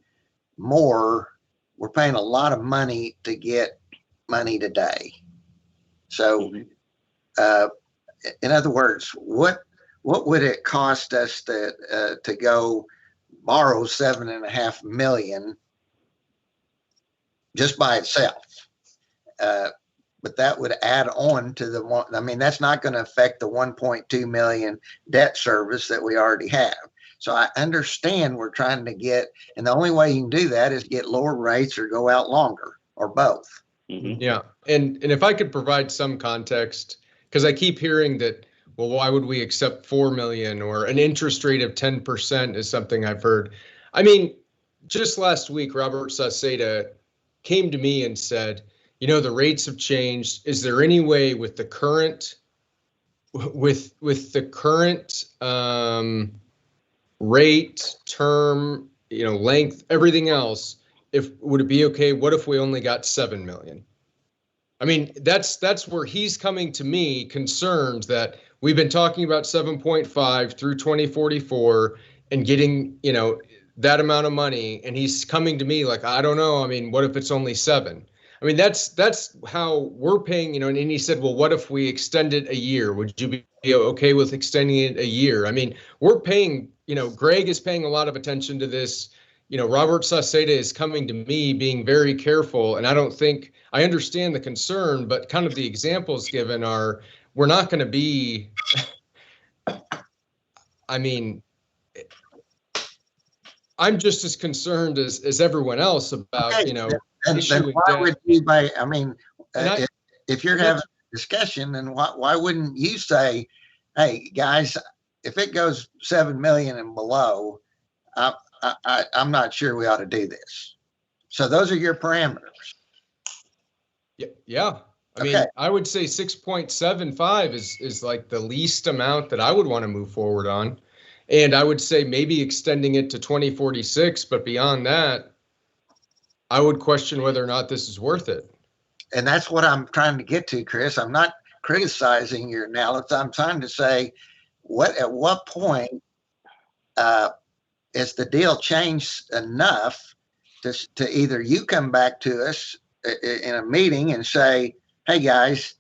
more. We're paying a lot of money to get money today. So, in other words, what would it cost us to go borrow 7.5 million just by itself? But that would add on to the one. I mean, that's not going to affect the 1.2 million debt service that we already have. So I understand we're trying to get, and the only way you can do that is get lower rates or go out longer, or both. Yeah, and if I could provide some context, because I keep hearing that, well, why would we accept 4 million or an interest rate of 10% is something I've heard. I mean, just last week, Robert Saceda came to me and said, the rates have changed. Is there any way with the current rate, term, length, everything else, would it be okay? What if we only got 7 million? I mean, that's where he's coming to me concerned that we've been talking about 7.5 through 2044 and getting, that amount of money. And he's coming to me like, I don't know. I mean, what if it's only 7? I mean, that's how we're paying, and he said, well, what if we extend it a year? Would you be okay with extending it a year? I mean, we're paying, Greg is paying a lot of attention to this. Robert Saceda is coming to me being very careful. And I understand the concern, but kind of the examples given are, we're not going to be, I mean, I'm just as concerned as everyone else about, Then why would anybody, if you're having a discussion, then why wouldn't you say, hey, guys, if it goes 7 million and below, I'm not sure we ought to do this. So those are your parameters. Yeah. I mean, I would say 6.75 is like the least amount that I would want to move forward on. And I would say maybe extending it to 2046, but beyond that, I would question whether or not this is worth it. And that's what I'm trying to get to, Chris. I'm not criticizing your analysis. I'm trying to say, at what point is the deal changed enough to either you come back to us in a meeting and say, hey guys,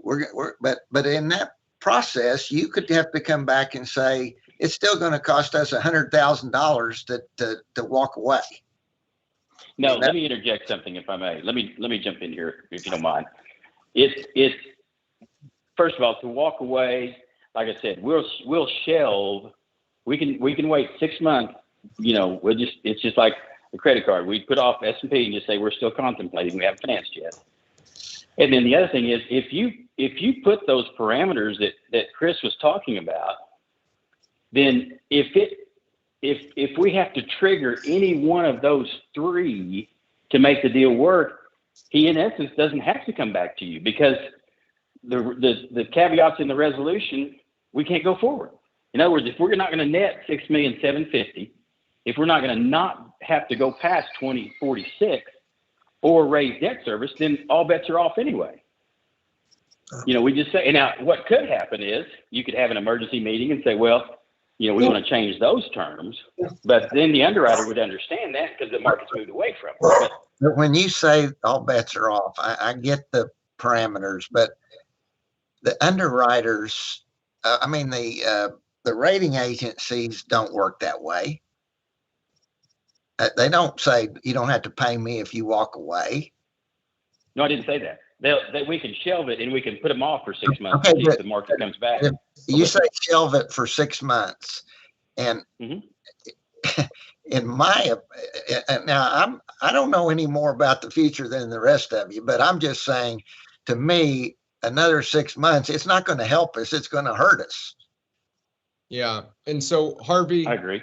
but in that process, you could have to come back and say, it's still going to cost us $100,000 to walk away. No, let me interject something, if I may. Let me jump in here, if you don't mind. It's first of all, to walk away. Like I said, we'll shelve. We can wait 6 months. It's just like a credit card. We put off S&P and just say we're still contemplating. We haven't financed yet. And then the other thing is, if you put those parameters that Chris was talking about, then if we have to trigger any one of those 3 to make the deal work, he in essence doesn't have to come back to you, because the caveats in the resolution, we can't go forward. In other words, if we're not going to net 6,750,000, if we're not going to not have to go past 2046 or raise debt service, then all bets are off anyway. We just say, and now what could happen is you could have an emergency meeting and say, well, we want to change those terms, but then the underwriter would understand that because the market's moved away from it. But when you say all bets are off, I get the parameters, but the underwriters I mean, the rating agencies don't work that way. They don't say you don't have to pay me if you walk away. No, I didn't say that. We can shelve it and we can put them off for 6 months Okay, to see if the market comes back. You say shelve it for 6 months, and in my now I don't know any more about the future than the rest of you, but I'm just saying, to me, another 6 months, it's not going to help us. It's going to hurt us. Yeah. And so Harvey, I agree.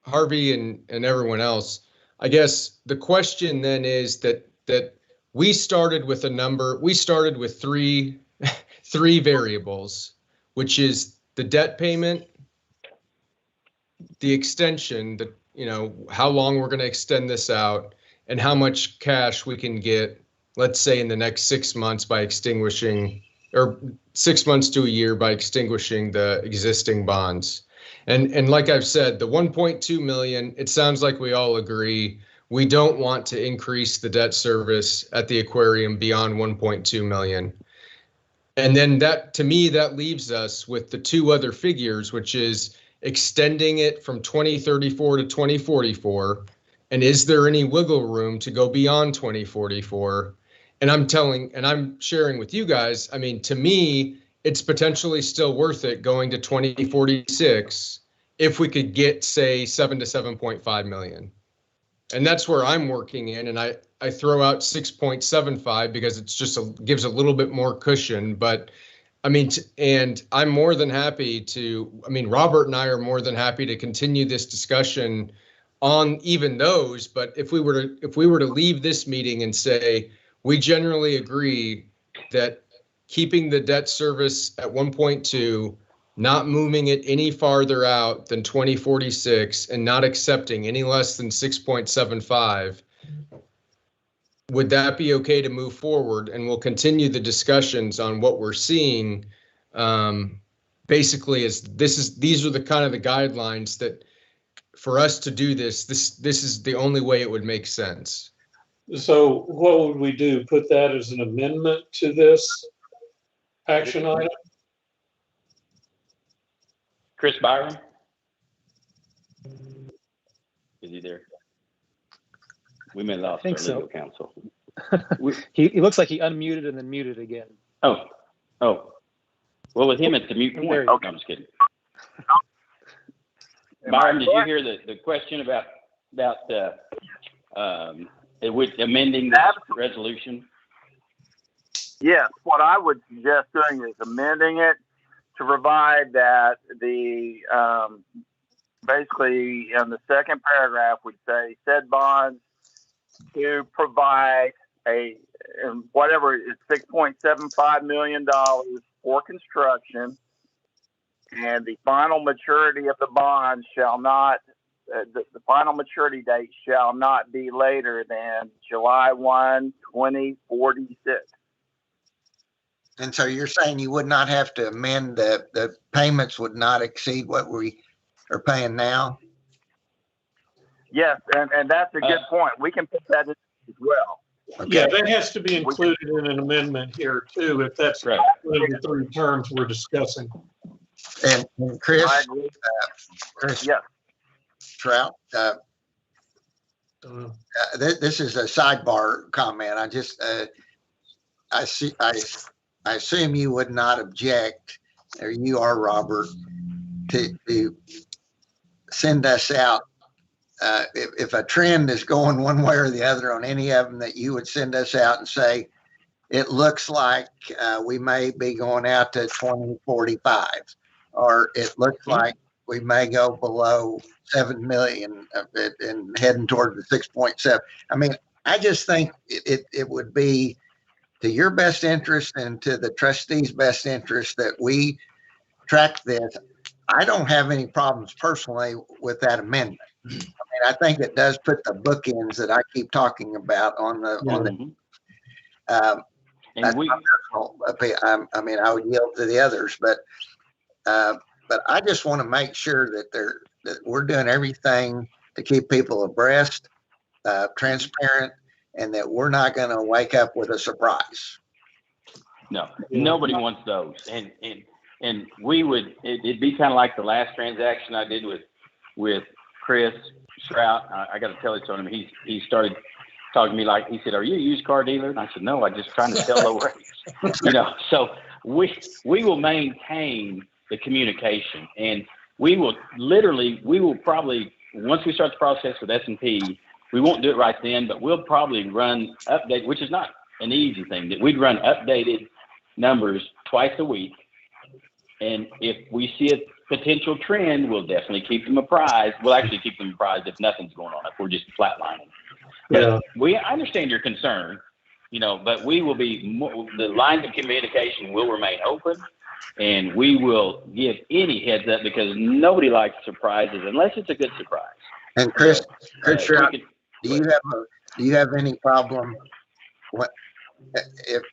Harvey and everyone else, I guess the question then is that we started with a number, we started with three variables, which is the debt payment, the extension, how long we're going to extend this out, and how much cash we can get, let's say in the next 6 months by extinguishing, or 6 months to a year by extinguishing the existing bonds. And like I've said, the 1.2 million, it sounds like we all agree, we don't want to increase the debt service at the aquarium beyond 1.2 million. And then that, to me, that leaves us with the two other figures, which is extending it from 2034 to 2044. And is there any wiggle room to go beyond 2044? And I'm sharing with you guys, I mean, to me, it's potentially still worth it going to 2046 if we could get, say, 7 to 7.5 million. And that's where I'm working in, and I throw out 6.75 because it's just gives a little bit more cushion. But I mean, and I'm more than happy to, I mean, Robert and I are more than happy to continue this discussion on even those. But if we were to leave this meeting and say, we generally agree that keeping the debt service at 1.2, not moving it any farther out than 2046, and not accepting any less than 6.75, would that be okay to move forward? And we'll continue the discussions on what we're seeing. Basically, these are the kind of the guidelines that for us to do this is the only way it would make sense. So what would we do? Put that as an amendment to this action item? Chris Byron? Is he there? We may have lost our legal counsel. He looks like he unmuted and then muted again. Oh. Well, with him, it's the mute point. Okay. I'm just kidding. Byron, did you hear the question about amending this resolution? Yes, what I would suggest doing is amending it to provide that the basically in the second paragraph we'd say said bonds to provide whatever is $6.75 million for construction, and the final maturity of the bond shall not the final maturity date shall not be later than July 1, 2046. And so you're saying you would not have to amend the payments would not exceed what we are paying now? Yes, and that's a good point. We can put that in as well. Okay. Yeah, that has to be included in an amendment here too, if that's right. One of the three terms we're discussing. And Chris, yes. Trout, this is a sidebar comment. I just, I assume you would not object, or you are, Robert, to send us out. If a trend is going one way or the other on any of them, that you would send us out and say, it looks like we may be going out to 2045, or it looks like we may go below 7 million and heading toward the 6.7. I mean, I just think it would be to your best interest and to the trustees' best interest that we track this. I don't have any problems personally with that amendment. I mean, I think it does put the bookends that I keep talking about on the. That's my personal opinion. I mean, I would yield to the others, but I just want to make sure that we're doing everything to keep people abreast, transparent, and that we're not going to wake up with a surprise. No, nobody wants those. And and it'd be kind of like the last transaction I did with Chris Strout. I got to tell it on him. He started talking to me like, he said, "Are you a used car dealer?" And I said, "No, I'm just trying to sell low rates." So we will maintain the communication, and we will probably, once we start the process with S&P, we won't do it right then, but we'll probably run update, which is not an easy thing, that we'd run updated numbers twice a week. And if we see a potential trend, we'll definitely keep them apprised. We'll actually keep them apprised if nothing's going on, if we're just flatlining. Yeah. I understand your concern, but we will be, the lines of communication will remain open, and we will give any heads up, because nobody likes surprises unless it's a good surprise. And Chris, Strout, do you have any problem? If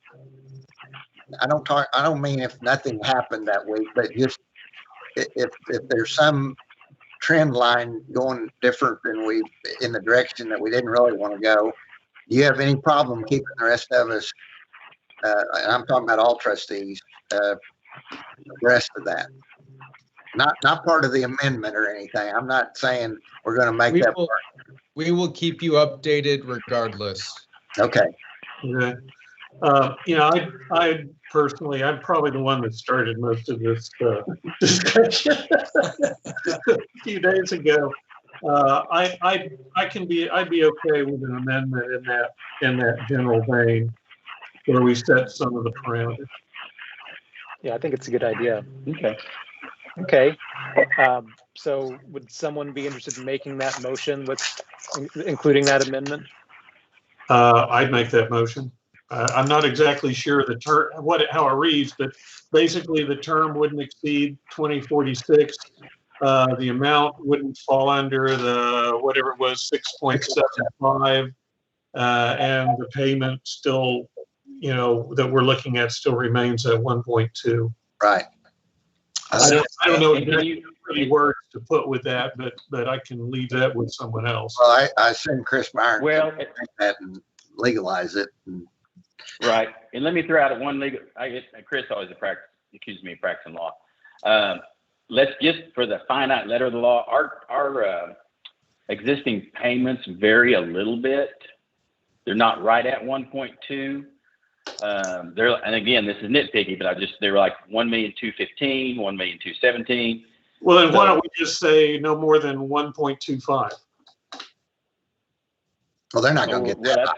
I don't mean if nothing happened that week, but just if there's some trend line going different than in the direction that we didn't really want to go, do you have any problem keeping the rest of us, and I'm talking about all trustees, abreast of that? Not part of the amendment or anything. I'm not saying we're going to make that part. We will keep you updated regardless. Okay. Okay. I personally, I'm probably the one that started most of this discussion a few days ago. I'd be okay with an amendment in that general vein, where we set some of the parameters. Yeah, I think it's a good idea. Okay. Okay. So would someone be interested in making that motion with including that amendment? I'd make that motion. I'm not exactly sure the term, how it reads, but basically the term wouldn't exceed 2046. The amount wouldn't fall under the, whatever it was, 6.75, and the payment still, that we're looking at still remains at 1.2. Right. I don't know exactly any words to put with that, but I can leave that with someone else. Well, I assume Chris Meyer Well, can take that and legalize it. Right. And let me throw out one legal, Chris always accused me of practicing law. Let's just, for the finite letter of the law, our existing payments vary a little bit. They're not right at 1.2. And again, this is nitpicky, but they were like 1,215,000, 1,217,000. Well, then why don't we just say no more than 1.25? Well, they're not going to get that.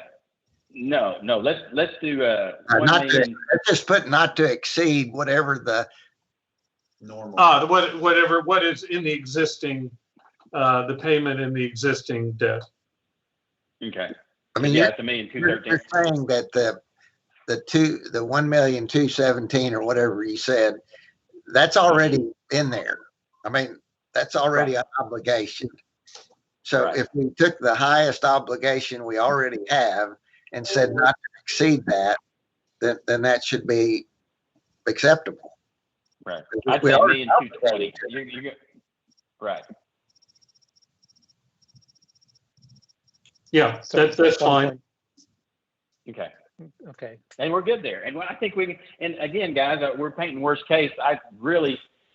No. Let's do let's just put not to exceed whatever the Normal. What is in the existing, the payment in the existing debt. Okay. I mean, yeah, it's 1,213,000. You're saying that the 1,217,000 or whatever you said, that's already in there. I mean, that's already an obligation. So Right. if we took the highest obligation we already have and said not to exceed that, then that should be acceptable. Right. Because I'd we say already 1,220,000. You're right. Yeah, So that's fine. Okay. Okay. And we're good there. And I think and again, guys, we're painting worst case.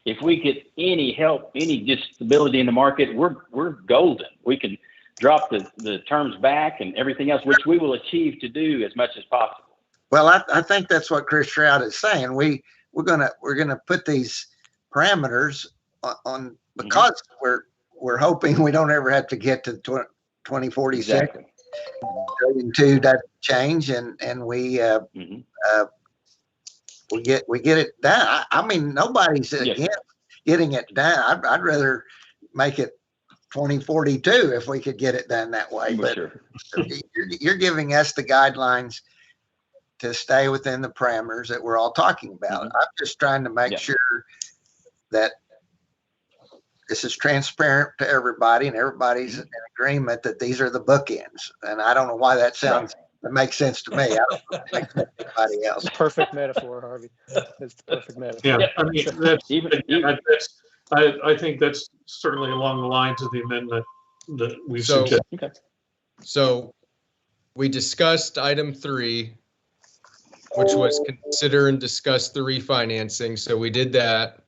If we get any help, any just stability in the market, we're golden. We can drop the terms back and everything else, which we will achieve to do as much as possible. Well, I think that's what Chris Strout is saying. We're gonna put these parameters on because we're hoping we don't ever have to get to 2046. Exactly. $1.2 doesn't change, and we get it done. I mean, nobody's against getting it done. I'd rather make it 2042 if we could get it done that way. But sure. you're giving us the guidelines to stay within the parameters that we're all talking about. I'm just trying to make sure that this is transparent to everybody and everybody's in agreement that these are the bookends. And I don't know why that sounds, that makes sense to me. I don't know if it makes sense to anybody else. Perfect metaphor, Harvey. That's the perfect metaphor. Yeah, I mean, I think that's certainly along the lines of the amendment that we suggested. So we discussed item 3. which was consider and discuss the refinancing. So we did that.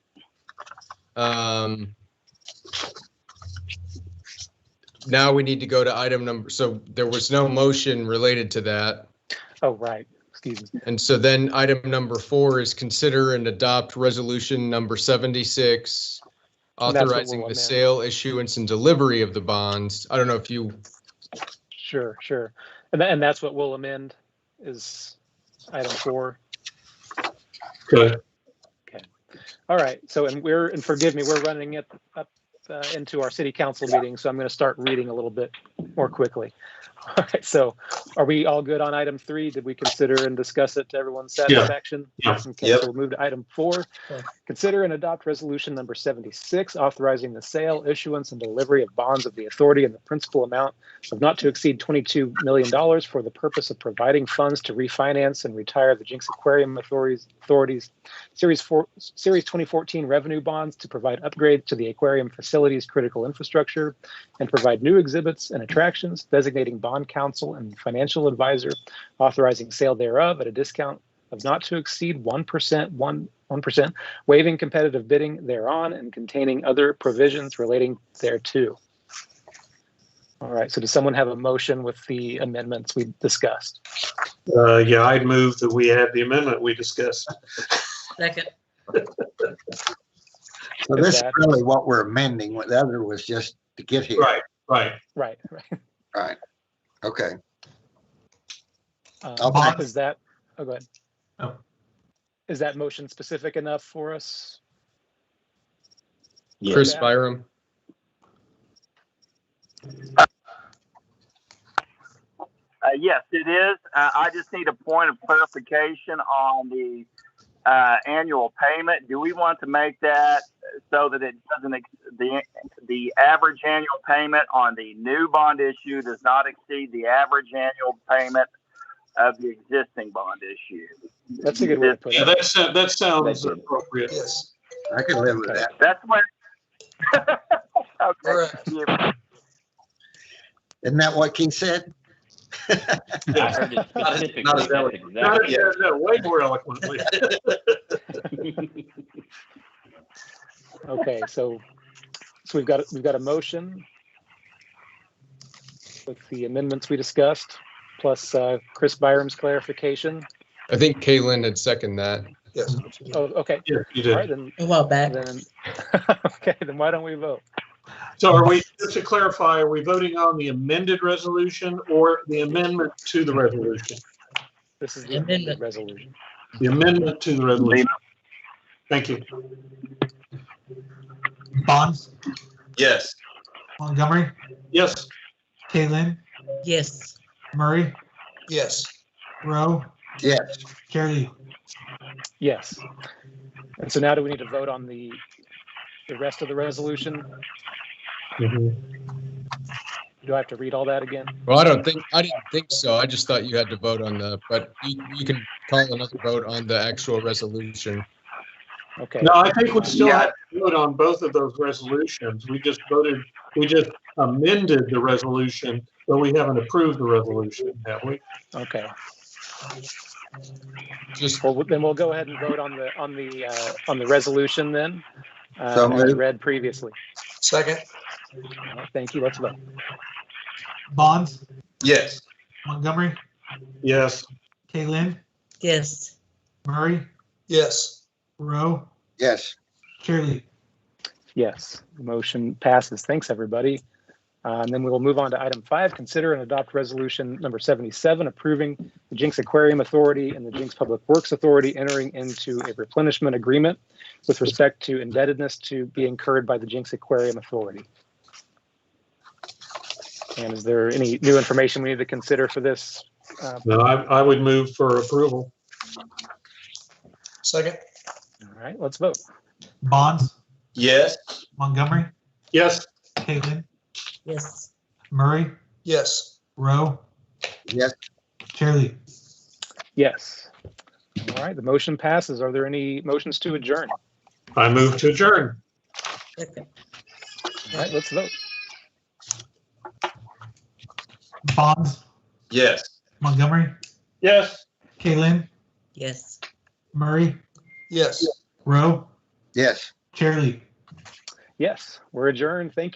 Now we need to go to item number, so there was no motion related to that. Oh, right. Excuse me. And so then item number 4 is consider and adopt resolution number 76, And that's what authorizing we'll the amend. sale, issuance, and delivery of the bonds. I don't know if you, Sure, sure. And that's what we'll amend is item 4. Good. All right. So, and forgive me, we're running it up into our city council meeting, so I'm going to start reading a little bit more quickly. All right. So, are we all good on item 3? Did we consider and discuss it to everyone's satisfaction? Yeah. Okay. So we'll move to item 4. Consider and adopt resolution number 76, authorizing the sale, issuance, and delivery of bonds of the authority in the principal amount of not to exceed $22 million for the purpose of providing funds to refinance and retire the Jinx Aquarium Authority's Series 2014 revenue bonds, to provide upgrades to the aquarium facility's critical infrastructure, and provide new exhibits and attractions, designating bond counsel and financial advisor, authorizing sale thereof at a discount of not to exceed 1%, waiving competitive bidding thereon, and containing other provisions relating thereto. All right, so does someone have a motion with the amendments we discussed? Yeah, I'd move that we add the amendment we discussed. Second. So this is really what we're amending. What the other was just to get here. Right, right. Right. Right. Okay. Is that, oh, go ahead. Oh. Is that motion specific enough for us? Chris Yeah. Byram. Yes, it is. I just need a point of clarification on the annual payment. Do we want to make that so that it doesn't, the average annual payment on the new bond issue does not exceed the average annual payment of the existing bond issue? That's a good way to put it. Yeah, that sounds appropriate. Yes. I can live with that. That's what. Okay. Correct. Isn't that what Keith said? I heard it specifically. Not as That's eloquent. exactly No, way more eloquently. Okay, so we've got a motion with the amendments we discussed, plus Chris Byram's clarification. I think Kaylin had seconded that. Yes. Oh, okay. Yeah, you All right, did. then. A while back. Okay, then why don't we vote? So are we, just to clarify, are we voting on the amended resolution or the amendment to the resolution? This is the amended resolution. The amendment to the resolution. Thank you. Bonds, Yes. Montgomery, Yes. Kaylin, Yes. Murray, Yes. Rowe, Yes. Charlie. Yes. And so now do we need to vote on the rest of the resolution? Do I have to read all that again? Well, I didn't think so. I just thought you had to vote on but you can call another vote on the actual resolution. Okay. No, I think we still have to vote on both of those resolutions. We just amended the resolution, but we haven't approved the resolution, have we? Okay. Just Well, then we'll go ahead and vote on the resolution then, So as moved. read previously. Second. Thank you. Let's vote. Bonds, Yes. Montgomery, Yes. Kaylin, Yes. Murray, Yes. Rowe, Yes. Charlie. Yes, the motion passes. Thanks, everybody. And then we will move on to item 5, consider and adopt resolution number 77, approving the Jinx Aquarium Authority and the Jinx Public Works Authority entering into a replenishment agreement with respect to indebtedness to be incurred by the Jinx Aquarium Authority. And is there any new information we need to consider for this? No, I would move for approval. Second. All right, let's vote. Bonds, Yes. Montgomery, Yes. Kaylin, Yes. Murray, Yes. Rowe, Yes. Charlie. Yes. All right, the motion passes. Are there any motions to adjourn? I move to adjourn. Second. All right, let's vote. Bonds, Yes. Montgomery, Yes. Kaylin, Yes. Murray, Yes. Rowe, Yes. Chairly. Yes, we're adjourned. Thank you.